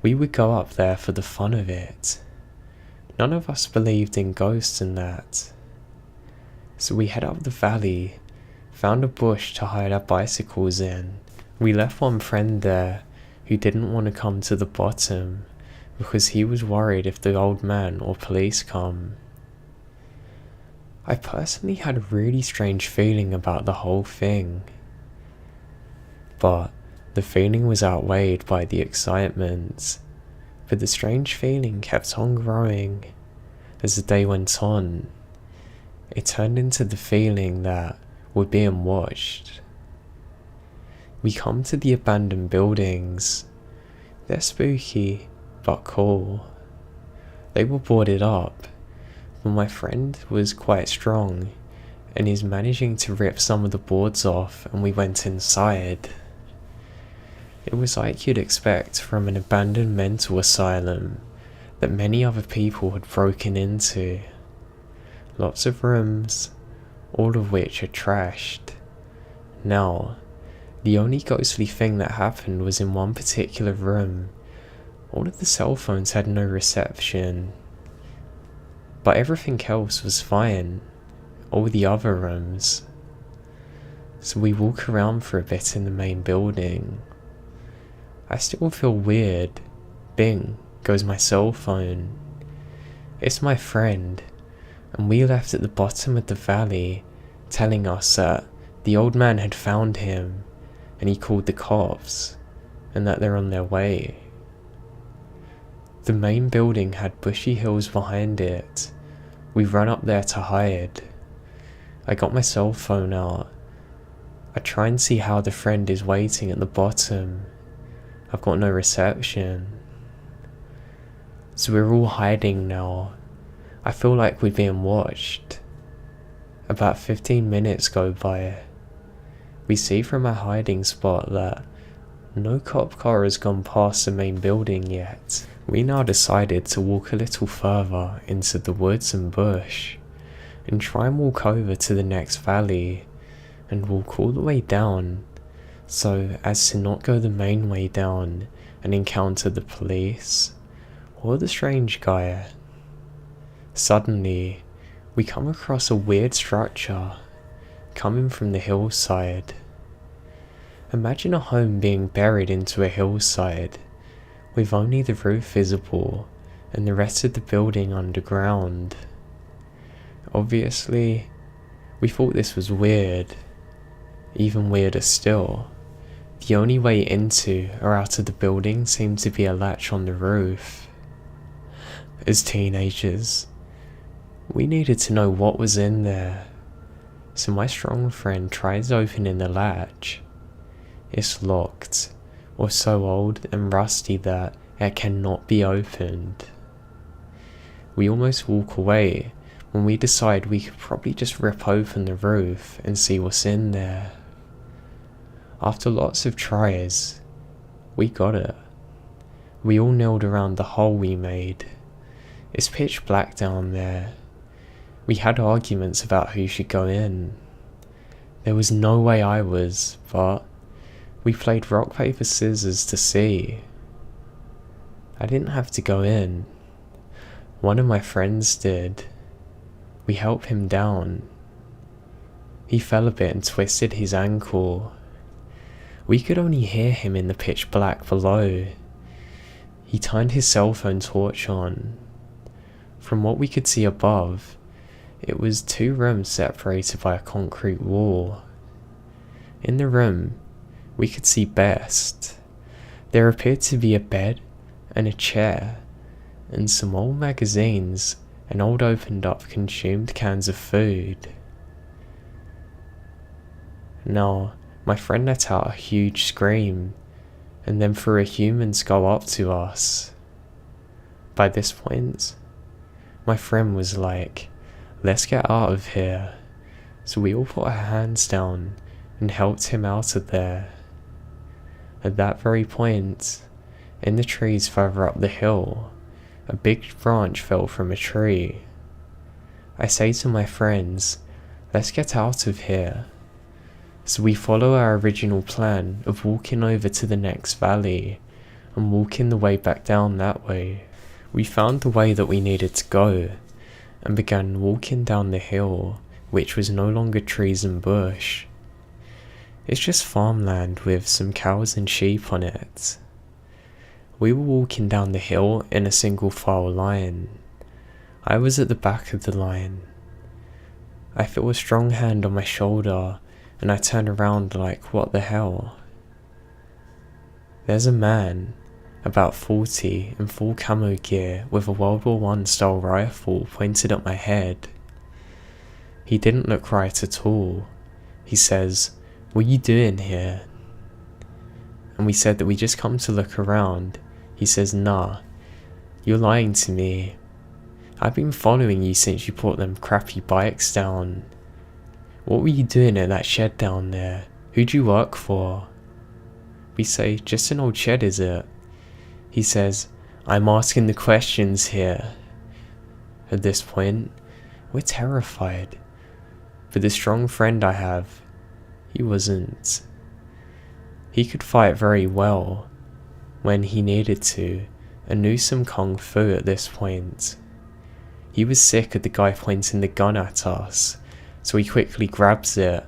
we would go up there for the fun of it. None of us believed in ghosts and that. So we head up the valley, found a bush to hide our bicycles in. We left one friend there who didn't want to come to the bottom because he was worried if the old man or police come. I personally had a really strange feeling about the whole thing, but the feeling was outweighed by the excitement. But the strange feeling kept on growing as the day went on. It turned into the feeling that we're being watched. We come to the abandoned buildings. They're spooky, but cool. They were boarded up, but my friend was quite strong and is managing to rip some of the boards off, and we went inside. It was like you'd expect from an abandoned mental asylum that many other people had broken into. Lots of rooms, all of which are trashed. Now, the only ghostly thing that happened was in one particular room. All of the cell phones had no reception, but everything else was fine, all the other rooms. So we walk around for a bit in the main building. I still feel weird. Bing goes my cell phone. It's my friend, and we left at the bottom of the valley, telling us that the old man had found him and he called the cops and that they're on their way. The main building had bushy hills behind it. We ran up there to hide. I got my cell phone out. I try and see how the friend is waiting at the bottom. I've got no reception. So we're all hiding now. I feel like we're being watched. About 15 minutes go by. We see from our hiding spot that no cop car has gone past the main building yet. We now decided to walk a little further into the woods and bush and try and walk over to the next valley and walk all the way down, so as to not go the main way down and encounter the police or the strange guy. Suddenly, we come across a weird structure coming from the hillside. Imagine a home being buried into a hillside with only the roof visible and the rest of the building underground. Obviously, we thought this was weird. Even weirder still, the only way into or out of the building seemed to be a latch on the roof. As teenagers, we needed to know what was in there, So my strong friend tries opening the latch. It's locked, or so old and rusty that it cannot be opened. We almost walk away when we decide we could probably just rip open the roof and see what's in there. After lots of tries, we got it. We all knelt around the hole we made. It's pitch black down there. We had arguments about who should go in. There was no way I was, but we played rock, paper, scissors to see. I didn't have to go in. One of my friends did. We helped him down. He fell a bit and twisted his ankle. We could only hear him in the pitch black below. He turned his cell phone torch on. From what we could see above, it was 2 rooms separated by a concrete wall. In the room, we could see best. There appeared to be a bed and a chair, and some old magazines and old opened up consumed cans of food. Now, my friend let out a huge scream, and then 3 humans go up to us. By this point, my friend was like, "Let's get out of here." So we all put our hands down and helped him out of there. At that very point, in the trees further up the hill, a big branch fell from a tree. I say to my friends, "Let's get out of here." So we follow our original plan of walking over to the next valley and walking the way back down that way. We found the way that we needed to go and began walking down the hill, which was no longer trees and bush. It's just farmland with some cows and sheep on it. We were walking down the hill in a single file line. I was at the back of the line. I feel a strong hand on my shoulder and I turn around like, what the hell? There's a man, about 40, in full camo gear with a World War I style rifle pointed at my head. He didn't look right at all. He says, "What are you doing here?" And we said that we just come to look around. He says, "Nah, you're lying to me. I've been following you since you brought them crappy bikes down. What were you doing at that shed down there? Who'd you work for?" We say, "Just an old shed, is it?" He says, "I'm asking the questions here." At this point, we're terrified. But the strong friend I have, he wasn't. He could fight very well when he needed to and knew some kung fu at this point. He was sick of the guy pointing the gun at us, so he quickly grabs it,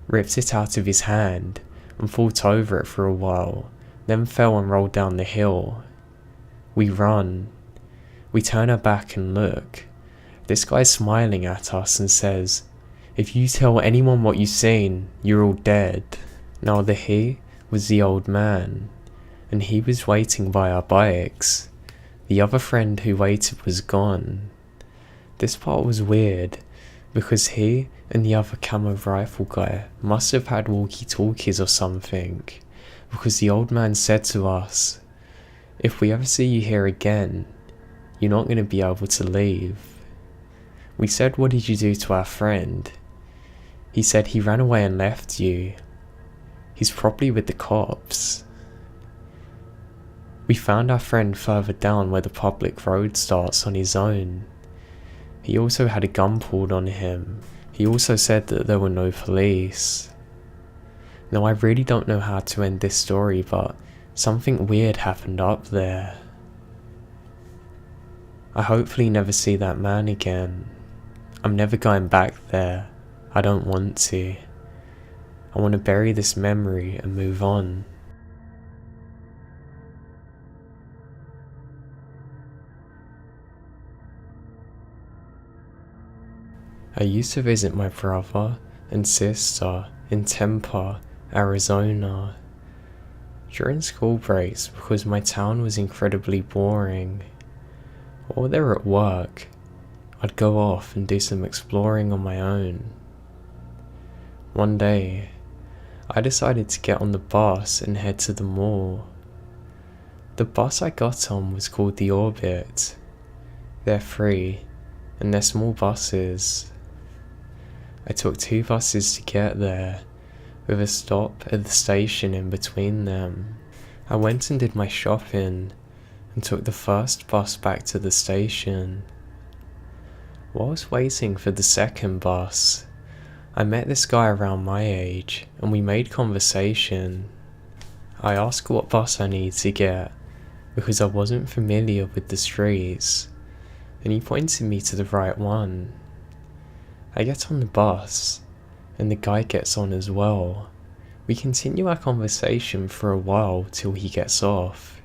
ripped it out of his hand, and fought over it for a while, then fell and rolled down the hill. We run. We turn our back and look. This guy's smiling at us and says, "If you tell anyone what you've seen, you're all dead." Now the he was the old man, and he was waiting by our bikes. The other friend who waited was gone. This part was weird, because he and the other camo rifle guy must have had walkie-talkies or something, because the old man said to us, "If we ever see you here again, you're not going to be able to leave." We said, "What did you do to our friend?" He said, "He ran away and left you. He's probably with the cops." We found our friend further down where the public road starts on his own. He also had a gun pulled on him. He also said that there were no police. Now I really don't know how to end this story, but something weird happened up there. I hopefully never see that man again. I'm never going back there. I don't want to. I want to bury this memory and move on. I used to visit my brother and sister in Tempe, Arizona, during school breaks because my town was incredibly boring. While they were at work, I'd go off and do some exploring on my own. One day, I decided to get on the bus and head to the mall. The bus I got on was called the Orbit. They're free, and they're small buses. I took 2 buses to get there, with a stop at the station in between them. I went and did my shopping, and took the first bus back to the station. Whilst waiting for the second bus, I met this guy around my age, and we made conversation. I asked what bus I needed to get, because I wasn't familiar with the streets, and he pointed me to the right one. I get on the bus, and the guy gets on as well. We continue our conversation for a while till he gets off.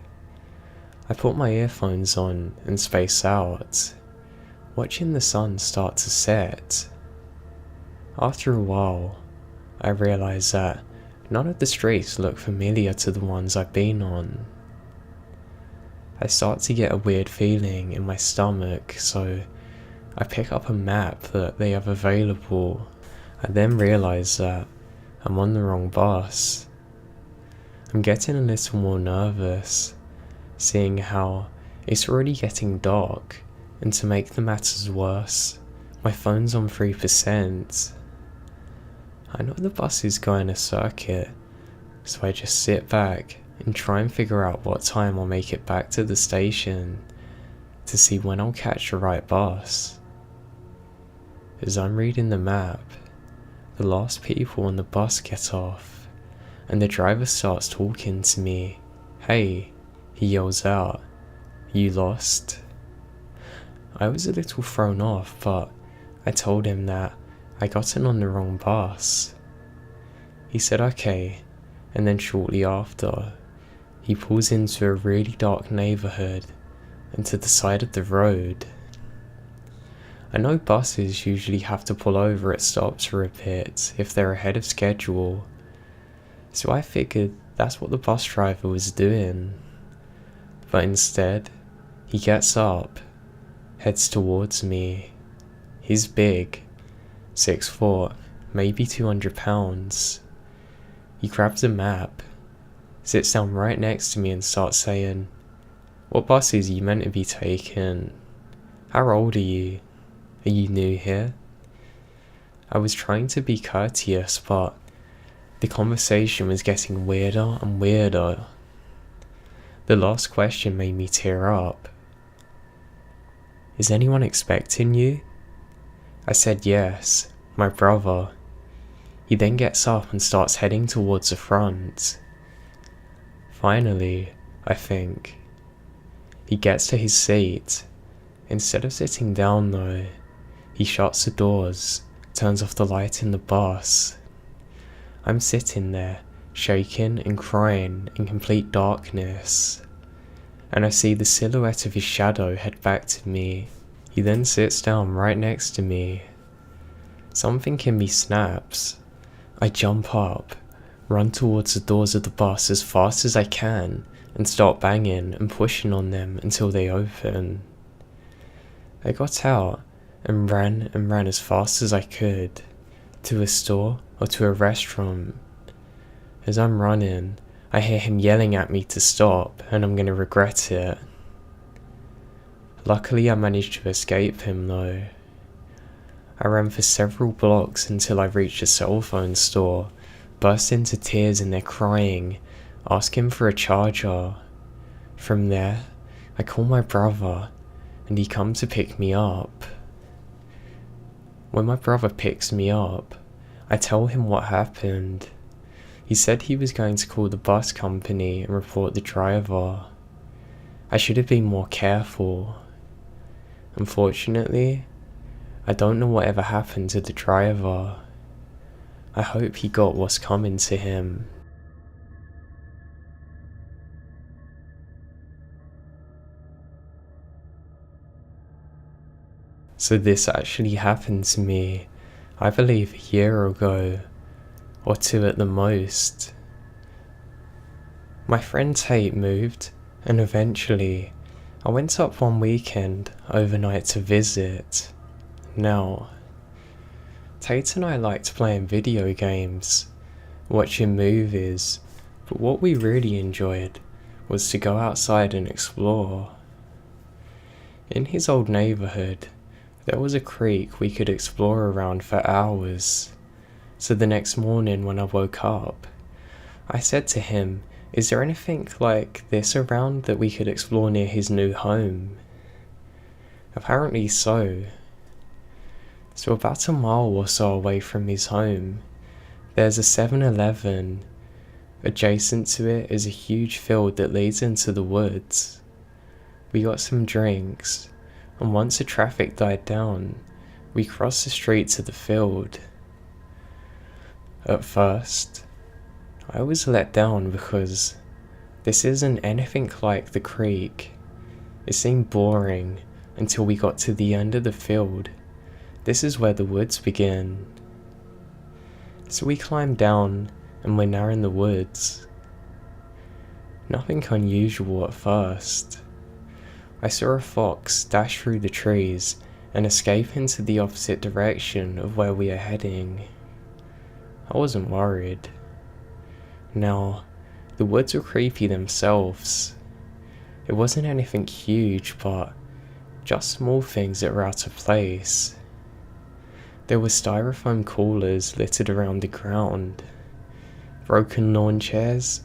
I put my earphones on and space out, watching the sun start to set. After a while, I realise that none of the streets look familiar to the ones I've been on. I start to get a weird feeling in my stomach, so I pick up a map that they have available. I then realise that I'm on the wrong bus. I'm getting a little more nervous, seeing how it's already getting dark, and to make the matters worse, my phone's on 3%. I know the bus is going a circuit, so I just sit back and try and figure out what time I'll make it back to the station to see when I'll catch the right bus. As I'm reading the map, the last people on the bus get off, and the driver starts talking to me. "Hey," he yells out, "you lost?" I was a little thrown off, but I told him that I got in on the wrong bus. He said okay, and then shortly after, he pulls into a really dark neighbourhood and to the side of the road. I know buses usually have to pull over at stops for a bit if they're ahead of schedule, so I figured that's what the bus driver was doing. But instead, he gets up, heads towards me. He's big, 6 foot, maybe 200 pounds. He grabs a map, sits down right next to me and starts saying, "What buses are you meant to be taking? How old are you? Are you new here?" I was trying to be courteous, but the conversation was getting weirder and weirder. The last question made me tear up. "Is anyone expecting you?" I said yes, my brother. He then gets up and starts heading towards the front. Finally, I think. He gets to his seat. Instead of sitting down though, he shuts the doors, turns off the light in the bus. I'm sitting there, shaking and crying in complete darkness, and I see the silhouette of his shadow head back to me. He then sits down right next to me. Something in me snaps. I jump up, run towards the doors of the bus as fast as I can, and start banging and pushing on them until they open. I got out and ran as fast as I could, to a store or to a restaurant. As I'm running, I hear him yelling at me to stop, and I'm gonna regret it. Luckily I managed to escape him though. I ran for several blocks until I reached a cell phone store, burst into tears and they're crying, asking for a charger. From there, I call my brother, and he comes to pick me up. When my brother picks me up, I tell him what happened. He said he was going to call the bus company and report the driver. I should have been more careful. Unfortunately, I don't know whatever happened to the driver. I hope he got what's coming to him. So this actually happened to me, I believe a year ago, or 2 at the most. My friend Tate moved, and eventually I went up one weekend overnight to visit. Now, Tate and I liked playing video games, watching movies, but what we really enjoyed was to go outside and explore. In his old neighbourhood, there was a creek we could explore around for hours. So the next morning when I woke up, I said to him, "Is there anything like this around that we could explore near his new home?" Apparently so. So about a mile or so away from his home, there's a 7-Eleven. Adjacent to it is a huge field that leads into the woods. We got some drinks, and once the traffic died down, we crossed the street to the field. At first, I was let down because this isn't anything like the creek. It seemed boring until we got to the end of the field. This is where the woods begin. So we climbed down and we're now in the woods. Nothing unusual at first. I saw a fox dash through the trees and escape into the opposite direction of where we are heading. I wasn't worried. Now, the woods were creepy themselves. It wasn't anything huge, but just small things that were out of place. There were styrofoam coolers littered around the ground, broken lawn chairs,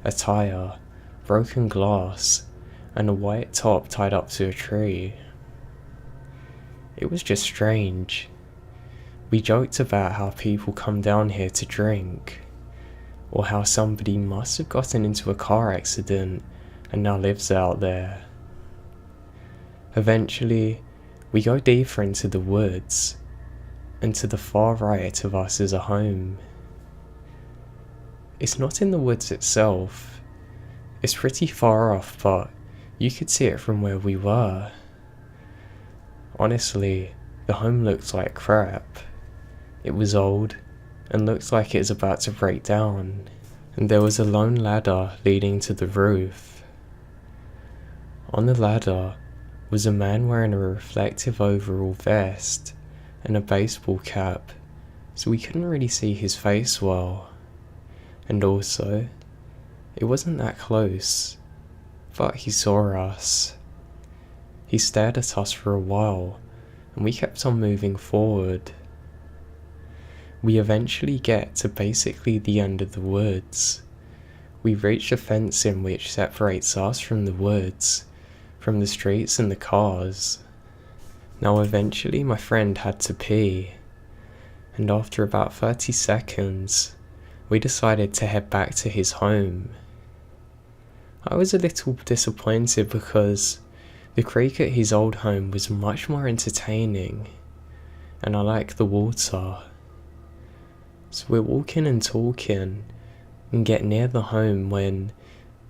a tire, broken glass, and a white top tied up to a tree. It was just strange. We joked about how people come down here to drink, or how somebody must have gotten into a car accident and now lives out there. Eventually, we go deeper into the woods, and to the far right of us is a home. It's not in the woods itself. It's pretty far off, but you could see it from where we were. Honestly, the home looked like crap. It was old, and looked like it was about to break down, and there was a lone ladder leading to the roof. On the ladder was a man wearing a reflective overall vest and a baseball cap, so we couldn't really see his face well. And also, it wasn't that close, but he saw us. He stared at us for a while, and we kept on moving forward. We eventually get to basically the end of the woods. We reach a fencing which separates us from the woods, from the streets and the cars. Now eventually my friend had to pee, and after about 30 seconds, we decided to head back to his home. I was a little disappointed because the creek at his old home was much more entertaining, and I like the water. So we're walking and talking and get near the home when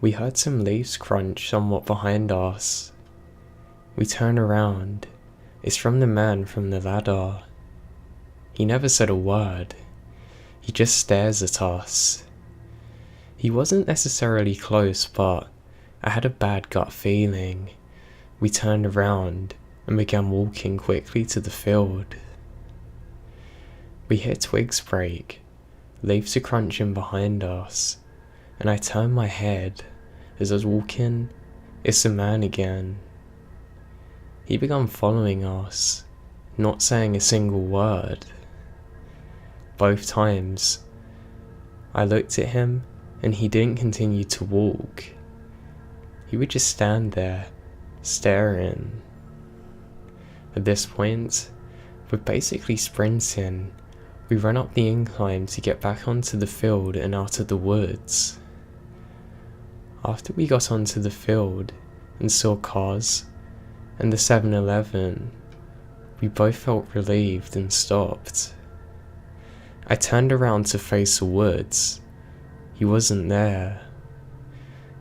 we heard some leaves crunch somewhat behind us. We turn around. It's from the man from the ladder. He never said a word. He just stares at us. He wasn't necessarily close, but I had a bad gut feeling. We turned around and began walking quickly to the field. We hear twigs break, leaves are crunching behind us, and I turn my head. As I was walking, it's the man again. He began following us, not saying a single word. Both times, I looked at him and he didn't continue to walk. He would just stand there, staring. At this point, we're basically sprinting. We run up the incline to get back onto the field and out of the woods. After we got onto the field and saw cars and the 7-Eleven, we both felt relieved and stopped. I turned around to face the woods. He wasn't there.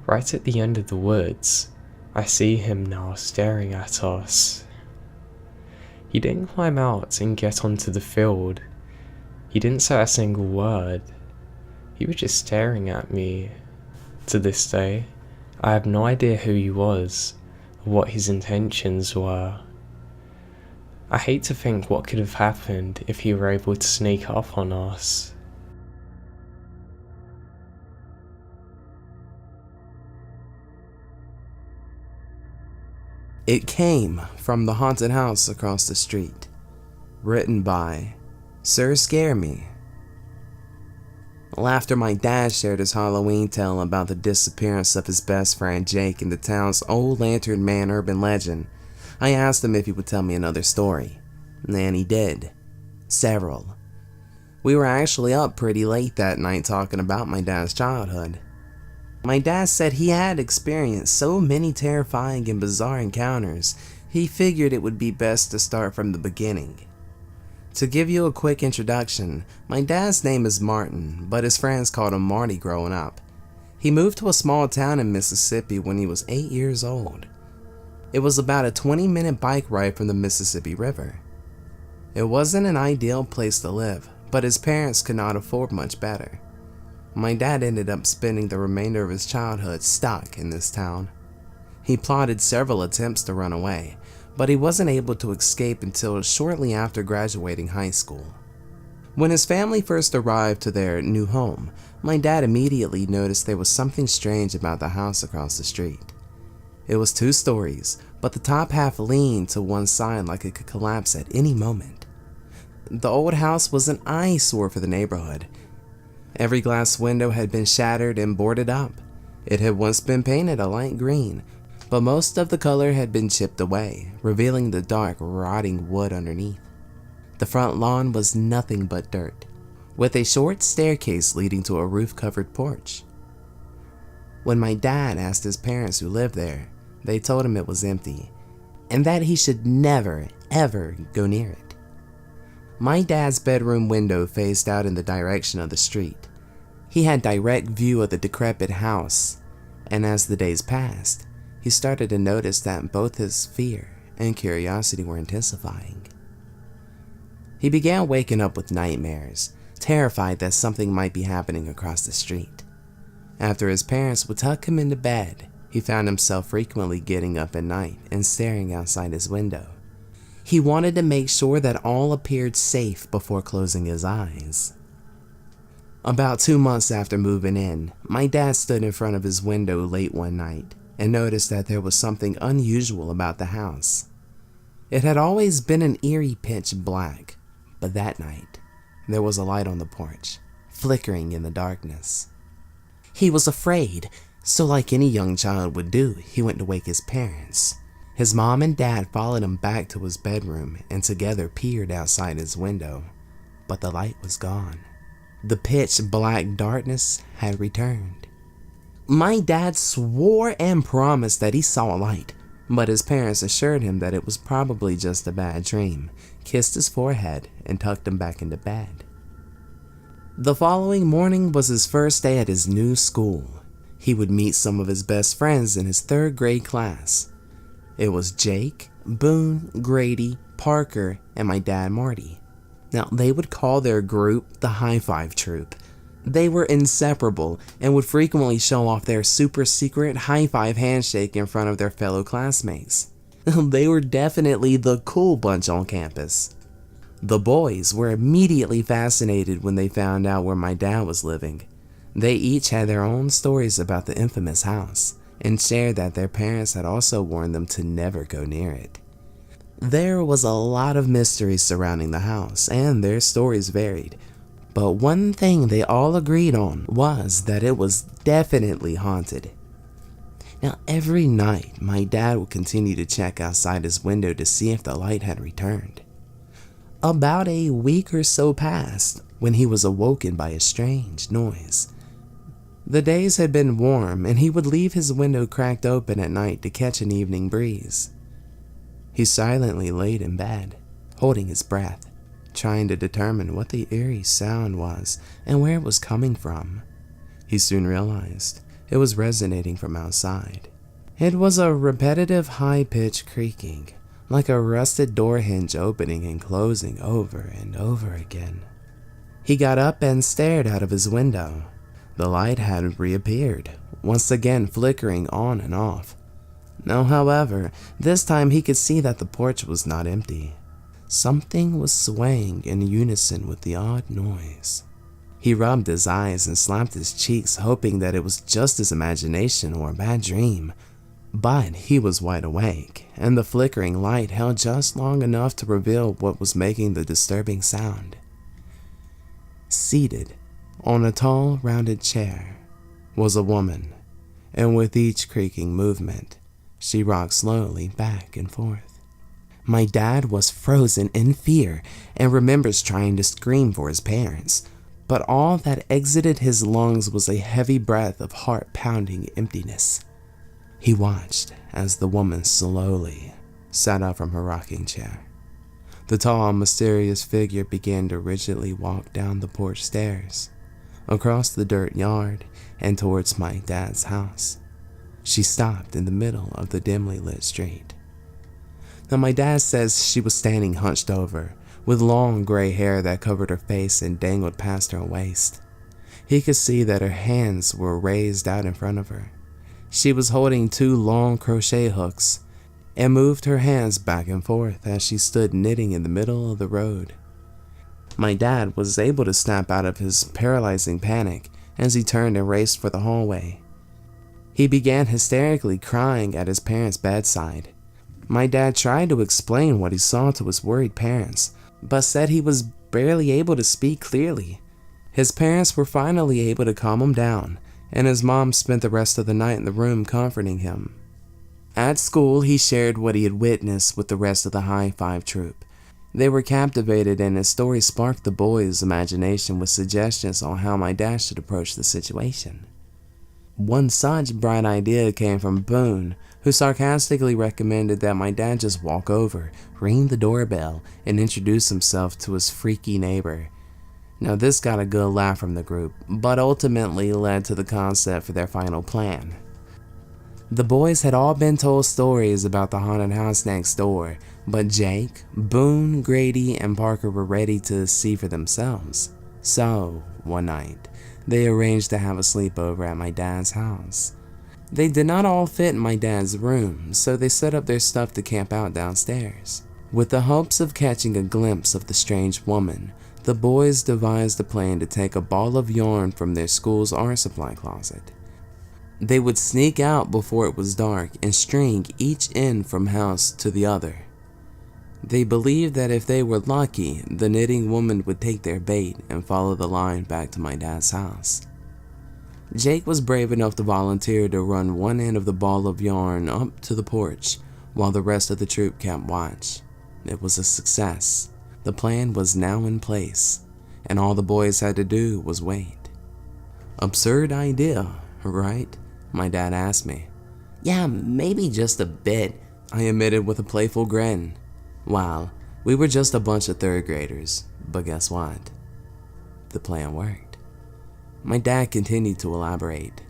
Right at the end of the woods, I see him now staring at us. He didn't climb out and get onto the field. He didn't say a single word. He was just staring at me. To this day, I have no idea who he was or what his intentions were. I hate to think what could have happened if he were able to sneak up on us. It came from the haunted house across the street. Written by Sir Scare Me. After my dad shared his Halloween tale about the disappearance of his best friend Jake in the town's old Lantern Man urban legend, I asked him if he would tell me another story, and he did. Several. We were actually up pretty late that night talking about my dad's childhood. My dad said he had experienced so many terrifying and bizarre encounters, he figured it would be best to start from the beginning. To give you a quick introduction, my dad's name is Martin, but his friends called him Marty growing up. He moved to a small town in Mississippi when he was 8 years old. It was about a 20-minute bike ride from the Mississippi River. It wasn't an ideal place to live, but his parents could not afford much better. My dad ended up spending the remainder of his childhood stuck in this town. He plotted several attempts to run away, but he wasn't able to escape until shortly after graduating high school. When his family first arrived to their new home, my dad immediately noticed there was something strange about the house across the street. It was 2 stories, but the top half leaned to one side like it could collapse at any moment. The old house was an eyesore for the neighborhood. Every glass window had been shattered and boarded up. It had once been painted a light green, but most of the color had been chipped away, revealing the dark, rotting wood underneath. The front lawn was nothing but dirt, with a short staircase leading to a roof-covered porch. When my dad asked his parents who lived there, they told him it was empty, and that he should never, ever go near it. My dad's bedroom window faced out in the direction of the street. He had direct view of the decrepit house, and as the days passed, he started to notice that both his fear and curiosity were intensifying. He began waking up with nightmares, terrified that something might be happening across the street. After his parents would tuck him into bed, he found himself frequently getting up at night and staring outside his window. He wanted to make sure that all appeared safe before closing his eyes. About 2 months after moving in, my dad stood in front of his window late one night and noticed that there was something unusual about the house. It had always been an eerie pitch black, but that night, there was a light on the porch, flickering in the darkness. He was afraid, so like any young child would do, he went to wake his parents. His mom and dad followed him back to his bedroom and together peered outside his window, but the light was gone. The pitch black darkness had returned. My dad swore and promised that he saw a light, but his parents assured him that it was probably just a bad dream, kissed his forehead, and tucked him back into bed. The following morning was his first day at his new school. He would meet some of his best friends in his 3rd grade class. It was Jake, Boone, Grady, Parker, and my dad Marty. Now, they would call their group the High Five Troop. They were inseparable and would frequently show off their super secret high five handshake in front of their fellow classmates. They were definitely the cool bunch on campus. The boys were immediately fascinated when they found out where my dad was living. They each had their own stories about the infamous house and shared that their parents had also warned them to never go near it. There was a lot of mystery surrounding the house, and their stories varied. But one thing they all agreed on was that it was definitely haunted. Now, every night, my dad would continue to check outside his window to see if the light had returned. About a week or so passed when he was awoken by a strange noise. The days had been warm, and he would leave his window cracked open at night to catch an evening breeze. He silently laid in bed, holding his breath, trying to determine what the eerie sound was and where it was coming from. He soon realized it was resonating from outside. It was a repetitive high-pitched creaking, like a rusted door hinge opening and closing over and over again. He got up and stared out of his window. The light had reappeared, once again flickering on and off. Now, however, this time he could see that the porch was not empty. Something was swaying in unison with the odd noise. He rubbed his eyes and slapped his cheeks, hoping that it was just his imagination or a bad dream. But he was wide awake, and the flickering light held just long enough to reveal what was making the disturbing sound. Seated on a tall, rounded chair was a woman, and with each creaking movement, she rocked slowly back and forth. My dad was frozen in fear and remembers trying to scream for his parents, but all that exited his lungs was a heavy breath of heart-pounding emptiness. He watched as the woman slowly sat up from her rocking chair. The tall, mysterious figure began to rigidly walk down the porch stairs, across the dirt yard, and towards my dad's house. She stopped in the middle of the dimly lit street. Now, my dad says she was standing hunched over, with long gray hair that covered her face and dangled past her waist. He could see that her hands were raised out in front of her. She was holding 2 long crochet hooks and moved her hands back and forth as she stood knitting in the middle of the road. My dad was able to snap out of his paralyzing panic as he turned and raced for the hallway. He began hysterically crying at his parents' bedside. My dad tried to explain what he saw to his worried parents, but said he was barely able to speak clearly. His parents were finally able to calm him down, and his mom spent the rest of the night in the room comforting him. At school, he shared what he had witnessed with the rest of the High Five troop. They were captivated, and his story sparked the boys' imagination with suggestions on how my dad should approach the situation. One such bright idea came from Boone, who sarcastically recommended that my dad just walk over, ring the doorbell, and introduce himself to his freaky neighbor. Now, this got a good laugh from the group, but ultimately led to the concept for their final plan. The boys had all been told stories about the haunted house next door, but Jake, Boone, Grady, and Parker were ready to see for themselves. So, one night, they arranged to have a sleepover at my dad's house. They did not all fit in my dad's room, so they set up their stuff to camp out downstairs. With the hopes of catching a glimpse of the strange woman, the boys devised a plan to take a ball of yarn from their school's art supply closet. They would sneak out before it was dark and string each end from house to the other. They believed that if they were lucky, the knitting woman would take their bait and follow the line back to my dad's house. Jake was brave enough to volunteer to run one end of the ball of yarn up to the porch, while the rest of the troop kept watch. It was a success. The plan was now in place, and all the boys had to do was wait. Absurd idea, right? My dad asked me. Yeah, maybe just a bit, I admitted with a playful grin. Well, we were just a bunch of third graders, but guess what? The plan worked. My dad continued to elaborate.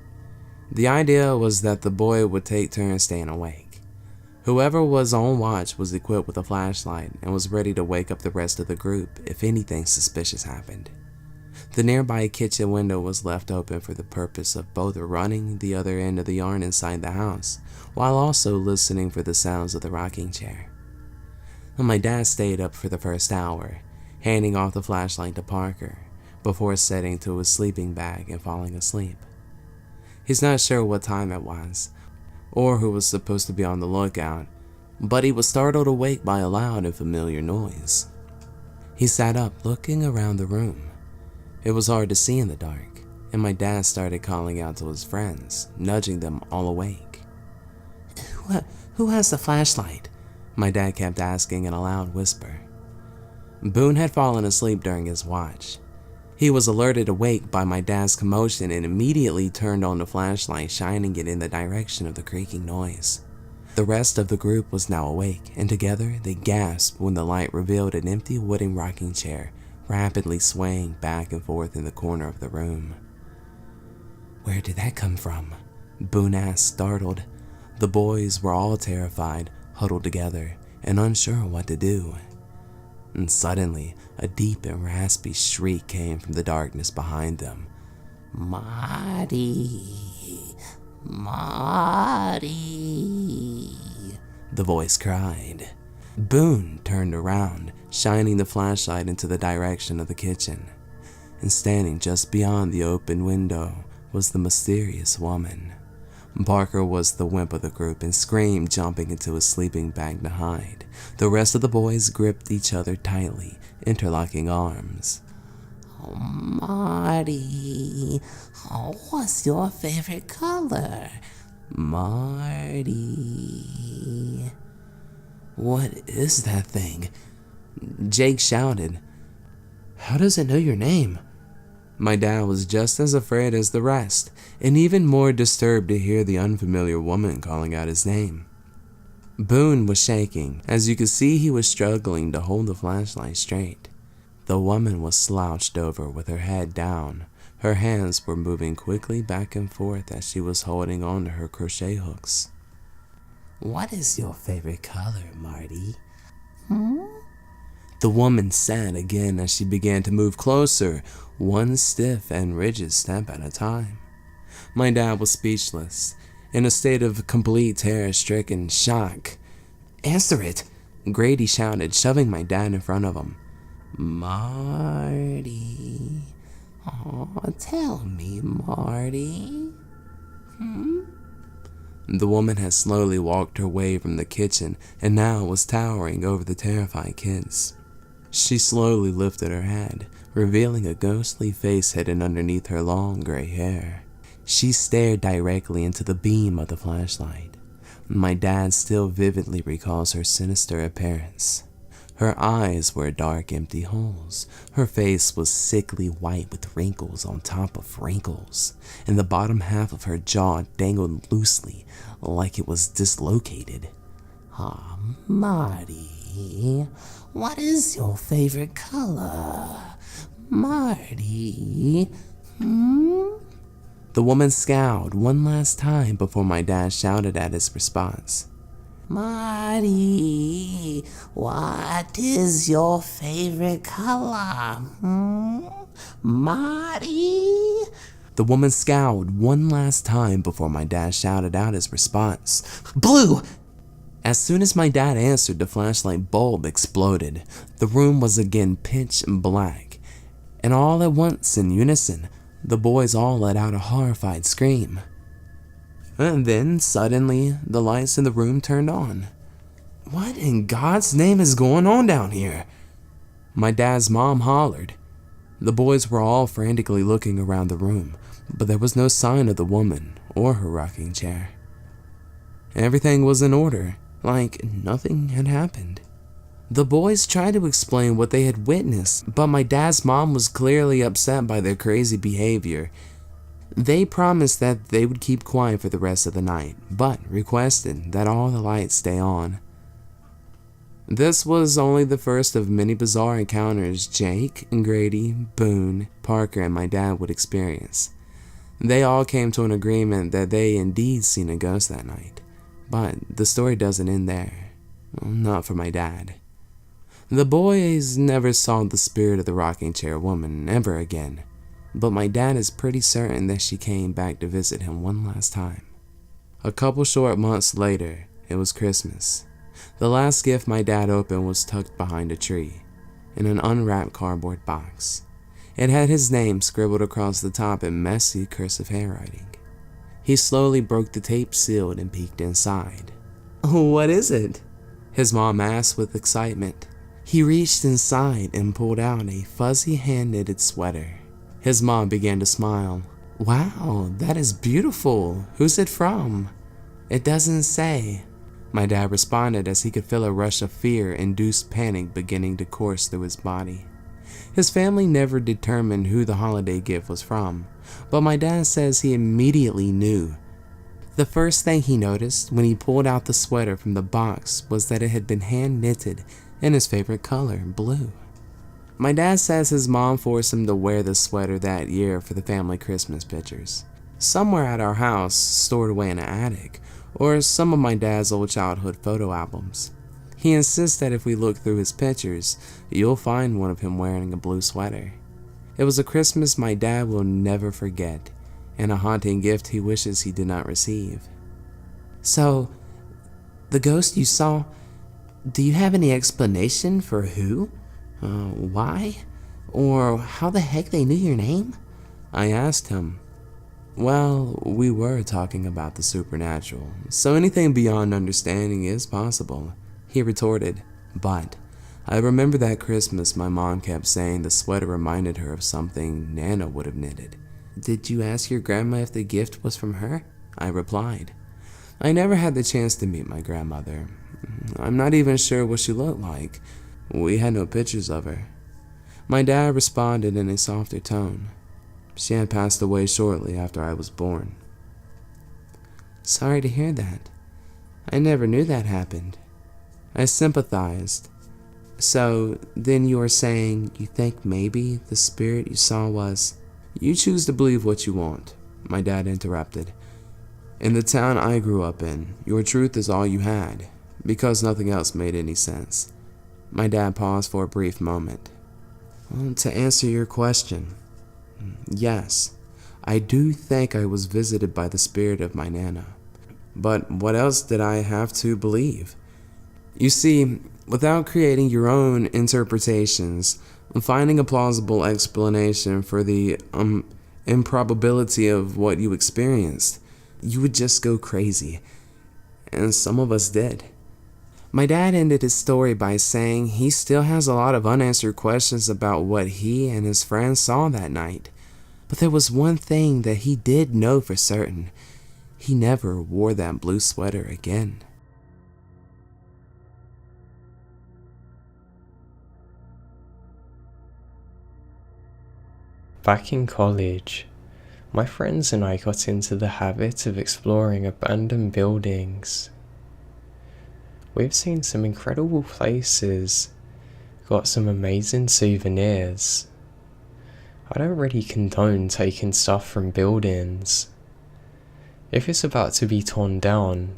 The idea was that the boy would take turns staying awake. Whoever was on watch was equipped with a flashlight and was ready to wake up the rest of the group if anything suspicious happened. The nearby kitchen window was left open for the purpose of both running the other end of the yarn inside the house, while also listening for the sounds of the rocking chair. My dad stayed up for the first hour, handing off the flashlight to Parker, before setting to his sleeping bag and falling asleep. He's not sure what time it was, or who was supposed to be on the lookout, but he was startled awake by a loud and familiar noise. He sat up, looking around the room. It was hard to see in the dark, and my dad started calling out to his friends, nudging them all awake. Who has the flashlight? My dad kept asking in a loud whisper. Boone had fallen asleep during his watch. He was alerted awake by my dad's commotion and immediately turned on the flashlight, shining it in the direction of the creaking noise. The rest of the group was now awake, and together they gasped when the light revealed an empty wooden rocking chair rapidly swaying back and forth in the corner of the room. Where did that come from? Boone asked, startled. The boys were all terrified, huddled together, and unsure what to do. And suddenly, a deep and raspy shriek came from the darkness behind them. Marty! Marty! The voice cried. Boone turned around, shining the flashlight into the direction of the kitchen. And standing just beyond the open window was the mysterious woman. Parker was the wimp of the group and screamed, jumping into his sleeping bag to hide. The rest of the boys gripped each other tightly, interlocking arms. Oh, Marty, what's your favorite color? Marty. What is that thing? Jake shouted. How does it know your name? My dad was just as afraid as the rest, and even more disturbed to hear the unfamiliar woman calling out his name. Boone was shaking. As you could see, he was struggling to hold the flashlight straight. The woman was slouched over with her head down. Her hands were moving quickly back and forth as she was holding on to her crochet hooks. What is your favorite color, Marty? The woman said again as she began to move closer, one stiff and rigid step at a time. My dad was speechless, in a state of complete terror-stricken shock. Answer it, Grady shouted, shoving my dad in front of him. Marty. Oh, tell me, Marty. The woman had slowly walked her way from the kitchen and now was towering over the terrified kids. She slowly lifted her head, revealing a ghostly face hidden underneath her long gray hair. She stared directly into the beam of the flashlight. My dad still vividly recalls her sinister appearance. Her eyes were dark, empty holes. Her face was sickly white with wrinkles on top of wrinkles, and the bottom half of her jaw dangled loosely like it was dislocated. Ah, Marty, what is your favorite color? Marty, The woman scowled one last time before my dad shouted at his response. Marty, what is your favorite color? Marty? The woman scowled one last time before my dad shouted out his response. Blue! As soon as my dad answered, the flashlight bulb exploded. The room was again pitch black, and all at once, in unison, the boys all let out a horrified scream. And then, suddenly, the lights in the room turned on. What in God's name is going on down here? My dad's mom hollered. The boys were all frantically looking around the room, but there was no sign of the woman or her rocking chair. Everything was in order, like nothing had happened. The boys tried to explain what they had witnessed, but my dad's mom was clearly upset by their crazy behavior. They promised that they would keep quiet for the rest of the night, but requested that all the lights stay on. This was only the first of many bizarre encounters Jake, Grady, Boone, Parker, and my dad would experience. They all came to an agreement that they indeed seen a ghost that night, but the story doesn't end there. Not for my dad. The boys never saw the spirit of the rocking chair woman ever again, but my dad is pretty certain that she came back to visit him one last time. A couple short months later, it was Christmas. The last gift my dad opened was tucked behind a tree, in an unwrapped cardboard box. It had his name scribbled across the top in messy cursive handwriting. He slowly broke the tape seal and peeked inside. "What is it?" his mom asked with excitement. He reached inside and pulled out a fuzzy hand-knitted sweater. His mom began to smile. "Wow, that is beautiful. Who's it from?" "It doesn't say," my dad responded as he could feel a rush of fear-induced panic beginning to course through his body. His family never determined who the holiday gift was from, but my dad says he immediately knew. The first thing he noticed when he pulled out the sweater from the box was that it had been hand-knitted in his favorite color, blue. My dad says his mom forced him to wear the sweater that year for the family Christmas pictures. Somewhere at our house, stored away in an attic, or some of my dad's old childhood photo albums. He insists that if we look through his pictures, you'll find one of him wearing a blue sweater. It was a Christmas my dad will never forget, and a haunting gift he wishes he did not receive. "So, the ghost you saw, do you have any explanation for who?" Why? Or how the heck they knew your name? I asked him. Well, we were talking about the supernatural, so anything beyond understanding is possible, he retorted. But I remember that Christmas my mom kept saying the sweater reminded her of something Nana would have knitted. Did you ask your grandma if the gift was from her? I replied. I never had the chance to meet my grandmother. I'm not even sure what she looked like. We had no pictures of her. My dad responded in a softer tone. She had passed away shortly after I was born. Sorry to hear that. I never knew that happened. I sympathized. So, then you are saying you think maybe the spirit you saw was... You choose to believe what you want, my dad interrupted. In the town I grew up in, your truth is all you had, because nothing else made any sense. My dad paused for a brief moment. Well, to answer your question, yes, I do think I was visited by the spirit of my Nana. But what else did I have to believe? You see, without creating your own interpretations, finding a plausible explanation for the improbability of what you experienced, you would just go crazy. And some of us did. My dad ended his story by saying he still has a lot of unanswered questions about what he and his friends saw that night. But there was one thing that he did know for certain. He never wore that blue sweater again. Back in college, my friends and I got into the habit of exploring abandoned buildings. We've seen some incredible places, got some amazing souvenirs. I don't really condone taking stuff from buildings. If it's about to be torn down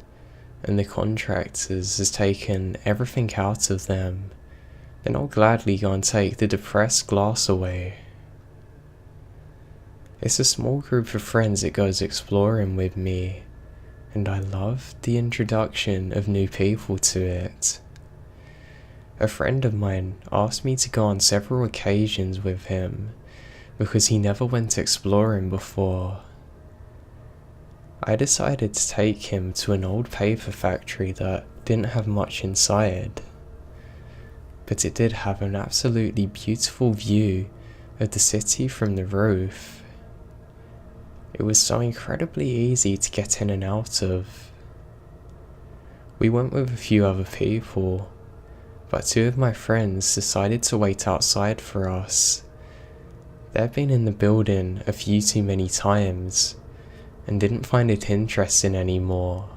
and the contractors has taken everything out of them, then I'll gladly go and take the depressed glass away. It's a small group of friends that goes exploring with me, and I love the introduction of new people to it. A friend of mine asked me to go on several occasions with him because he never went exploring before. I decided to take him to an old paper factory that didn't have much inside, but it did have an absolutely beautiful view of the city from the roof. It was so incredibly easy to get in and out of. We went with a few other people, but two of my friends decided to wait outside for us. They'd been in the building a few too many times and didn't find it interesting anymore.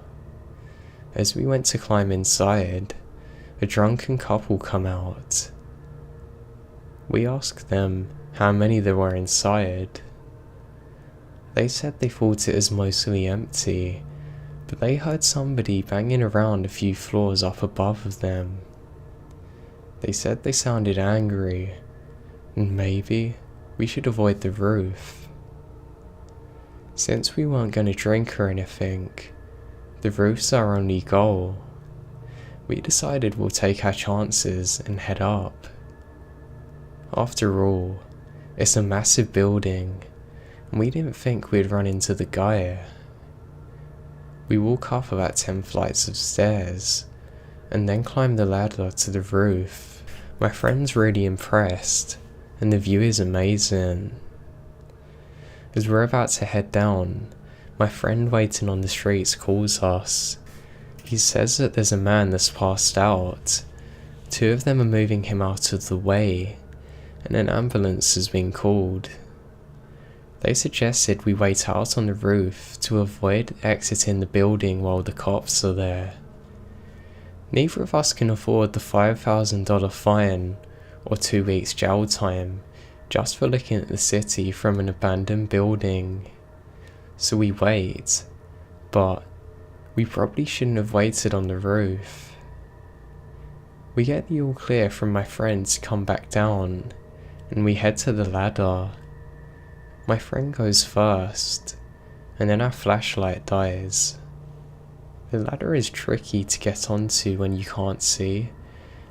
As we went to climb inside, a drunken couple come out. We asked them how many there were inside. They said they thought it was mostly empty, but they heard somebody banging around a few floors up above of them. They said they sounded angry, and maybe we should avoid the roof. Since we weren't going to drink or anything, the roof's our only goal. We decided we'll take our chances and head up. After all, it's a massive building, and we didn't think we'd run into the guy. We walk up about 10 flights of stairs, and then climb the ladder to the roof. My friend's really impressed, and the view is amazing. As we're about to head down, my friend waiting on the streets calls us. He says that there's a man that's passed out. Two of them are moving him out of the way, and an ambulance has been called. They suggested we wait out on the roof to avoid exiting the building while the cops are there. Neither of us can afford the $5,000 fine or 2 weeks jail time just for looking at the city from an abandoned building. So we wait, but we probably shouldn't have waited on the roof. We get the all clear from my friend to come back down, and we head to the ladder. My friend goes first, and then our flashlight dies. The ladder is tricky to get onto when you can't see,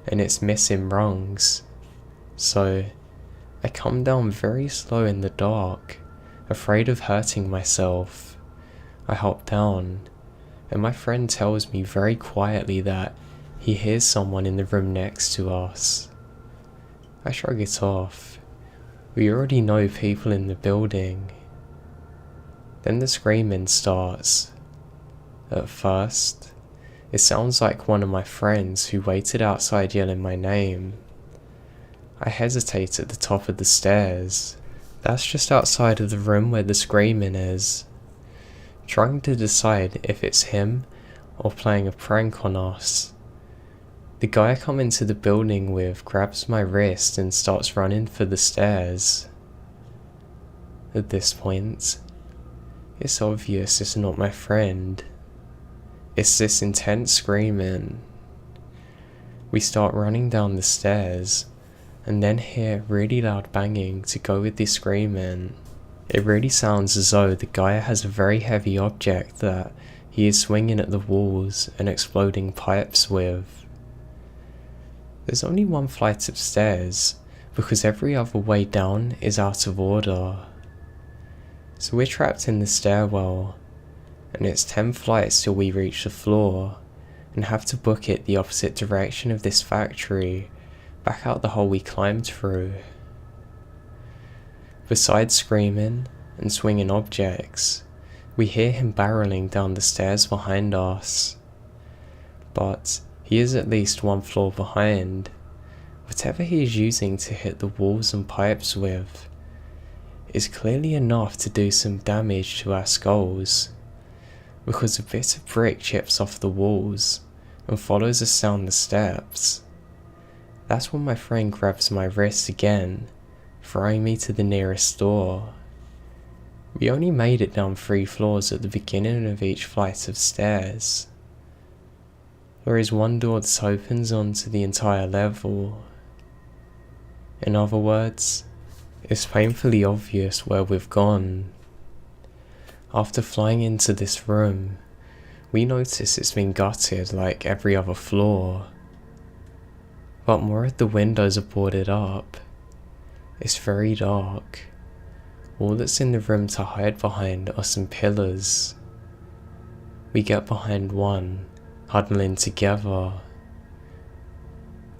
and it's missing rungs. So I come down very slow in the dark, afraid of hurting myself. I hop down, and my friend tells me very quietly that he hears someone in the room next to us. I shrug it off. We already know people in the building. Then the screaming starts. At first, it sounds like one of my friends who waited outside yelling my name. I hesitate at the top of the stairs. That's just outside of the room where the screaming is, trying to decide if it's him or playing a prank on us. The guy I come into the building with grabs my wrist and starts running for the stairs. At this point, it's obvious it's not my friend. It's this intense screaming. We start running down the stairs and then hear really loud banging to go with the screaming. It really sounds as though the guy has a very heavy object that he is swinging at the walls and exploding pipes with. There's only one flight of stairs because every other way down is out of order. So we're trapped in the stairwell, and it's 10 flights till we reach the floor and have to book it the opposite direction of this factory, back out the hole we climbed through. Besides screaming and swinging objects, we hear him barreling down the stairs behind us. But he is at least one floor behind. Whatever he is using to hit the walls and pipes with is clearly enough to do some damage to our skulls, because a bit of brick chips off the walls and follows us down the steps. That's when my friend grabs my wrist again, throwing me to the nearest door. We only made it down 3 floors at the beginning of each flight of stairs. There is one door that opens onto the entire level. In other words, it's painfully obvious where we've gone. After flying into this room, we notice it's been gutted like every other floor. But more of the windows are boarded up. It's very dark. All that's in the room to hide behind are some pillars. We get behind one, huddling together.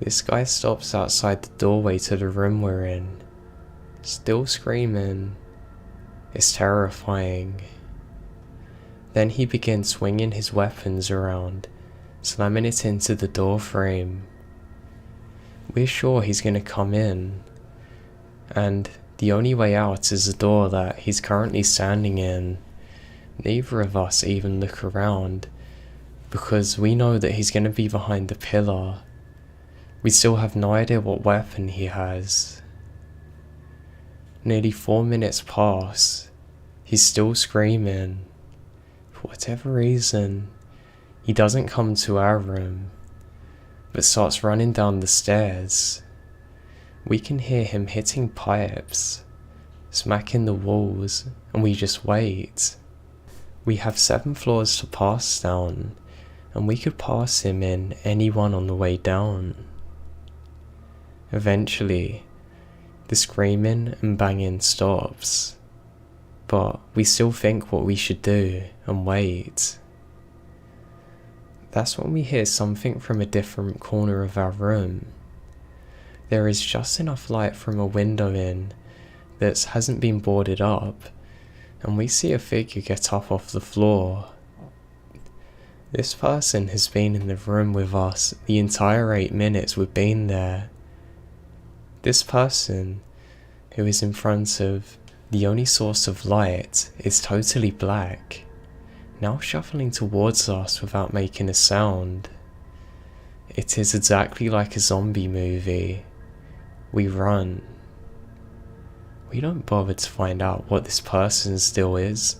This guy stops outside the doorway to the room we're in, still screaming. It's terrifying. Then he begins swinging his weapons around, slamming it into the door frame. We're sure he's gonna come in, and the only way out is the door that he's currently standing in. Neither of us even look around, because we know that he's gonna be behind the pillar. We still have no idea what weapon he has. Nearly 4 minutes pass. He's still screaming. For whatever reason, he doesn't come to our room, but starts running down the stairs. We can hear him hitting pipes, smacking the walls, and we just wait. We have 7 floors to pass down, and we could pass him in any one on the way down. Eventually, the screaming and banging stops, but we still think what we should do and wait. That's when we hear something from a different corner of our room. There is just enough light from a window in that hasn't been boarded up, and we see a figure get up off the floor. This person has been in the room with us the entire 8 minutes we've been there. This person, who is in front of the only source of light, is totally black, now shuffling towards us without making a sound. It is exactly like a zombie movie. We run. We don't bother to find out what this person's deal is,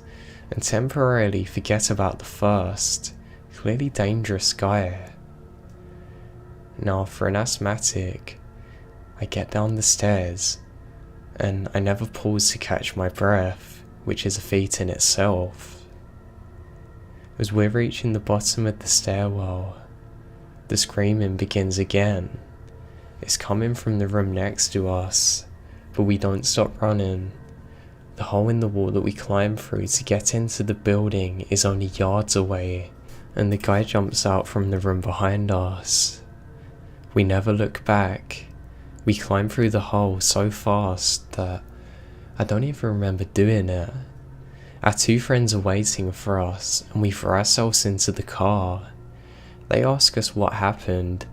and temporarily forget about the first, clearly dangerous guy. Now, for an asthmatic, I get down the stairs, and I never pause to catch my breath, which is a feat in itself. As we're reaching the bottom of the stairwell, the screaming begins again, It's coming from the room next to us, but we don't stop running. The hole in the wall that we climb through to get into the building is only yards away, and the guy jumps out from the room behind us. We never look back. We climb through the hole so fast that I don't even remember doing it. Our two friends are waiting for us, and we throw ourselves into the car. They ask us what happened,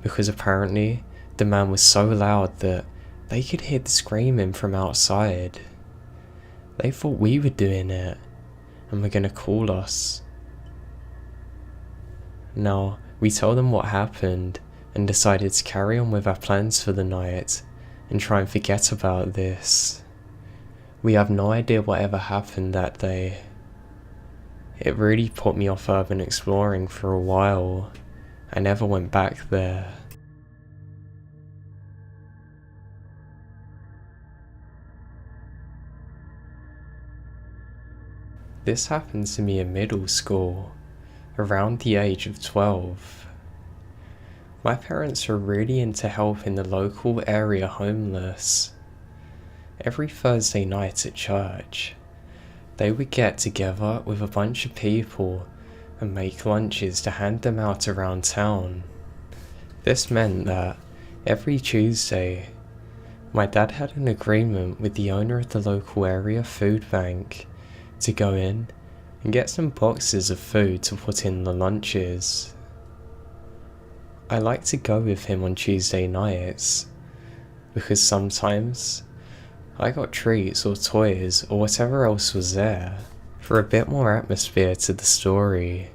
because apparently the man was so loud that they could hear the screaming from outside. They thought we were doing it, and were gonna call us. Now, we told them what happened, and decided to carry on with our plans for the night, and try and forget about this. We have no idea whatever happened that day. It really put me off urban exploring for a while. I never went back there. This happened to me in middle school, around the age of 12. My parents were really into helping the local area homeless. Every Thursday night at church, they would get together with a bunch of people and make lunches to hand them out around town. This meant that every Tuesday, my dad had an agreement with the owner of the local area food bank to go in and get some boxes of food to put in the lunches. I like to go with him on Tuesday nights because sometimes I got treats or toys or whatever else was there for a bit more atmosphere to the story.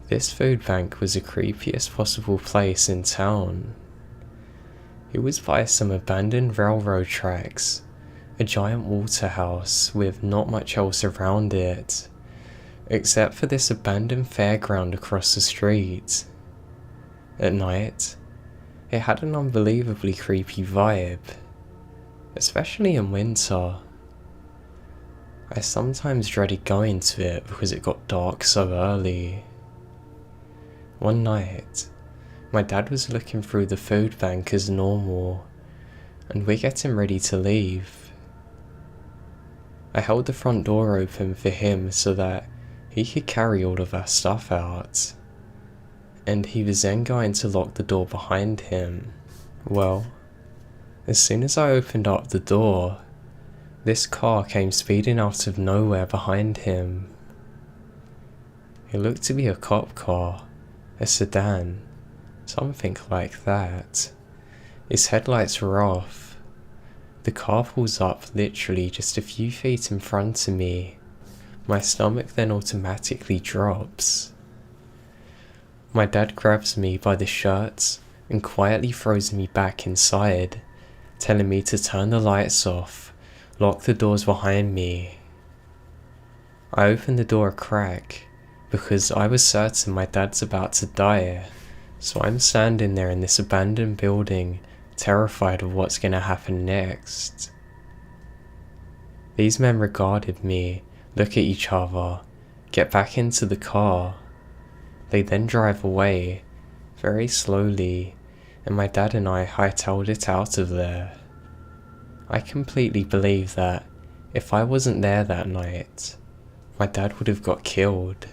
This food bank was the creepiest possible place in town. It was by some abandoned railroad tracks, a giant water house with not much else around it, except for this abandoned fairground across the street. At night, it had an unbelievably creepy vibe, especially in winter. I sometimes dreaded going to it because it got dark so early. One night, my dad was looking through the food bank as normal, and we're getting ready to leave. I held the front door open for him so that he could carry all of our stuff out, and he was then going to lock the door behind him. Well, as soon as I opened up the door, this car came speeding out of nowhere behind him. It looked to be a cop car, a sedan, something like that. Its headlights were off. The car pulls up literally just a few feet in front of me. My stomach then automatically drops. My dad grabs me by the shirt and quietly throws me back inside, telling me to turn the lights off, lock the doors behind me. I opened the door a crack because I was certain my dad's about to die, so I'm standing there in this abandoned building, terrified of what's gonna happen next. These men regarded me, look at each other, get back into the car. They then drive away, very slowly, and my dad and I hightailed it out of there. I completely believe that if I wasn't there that night, my dad would have got killed.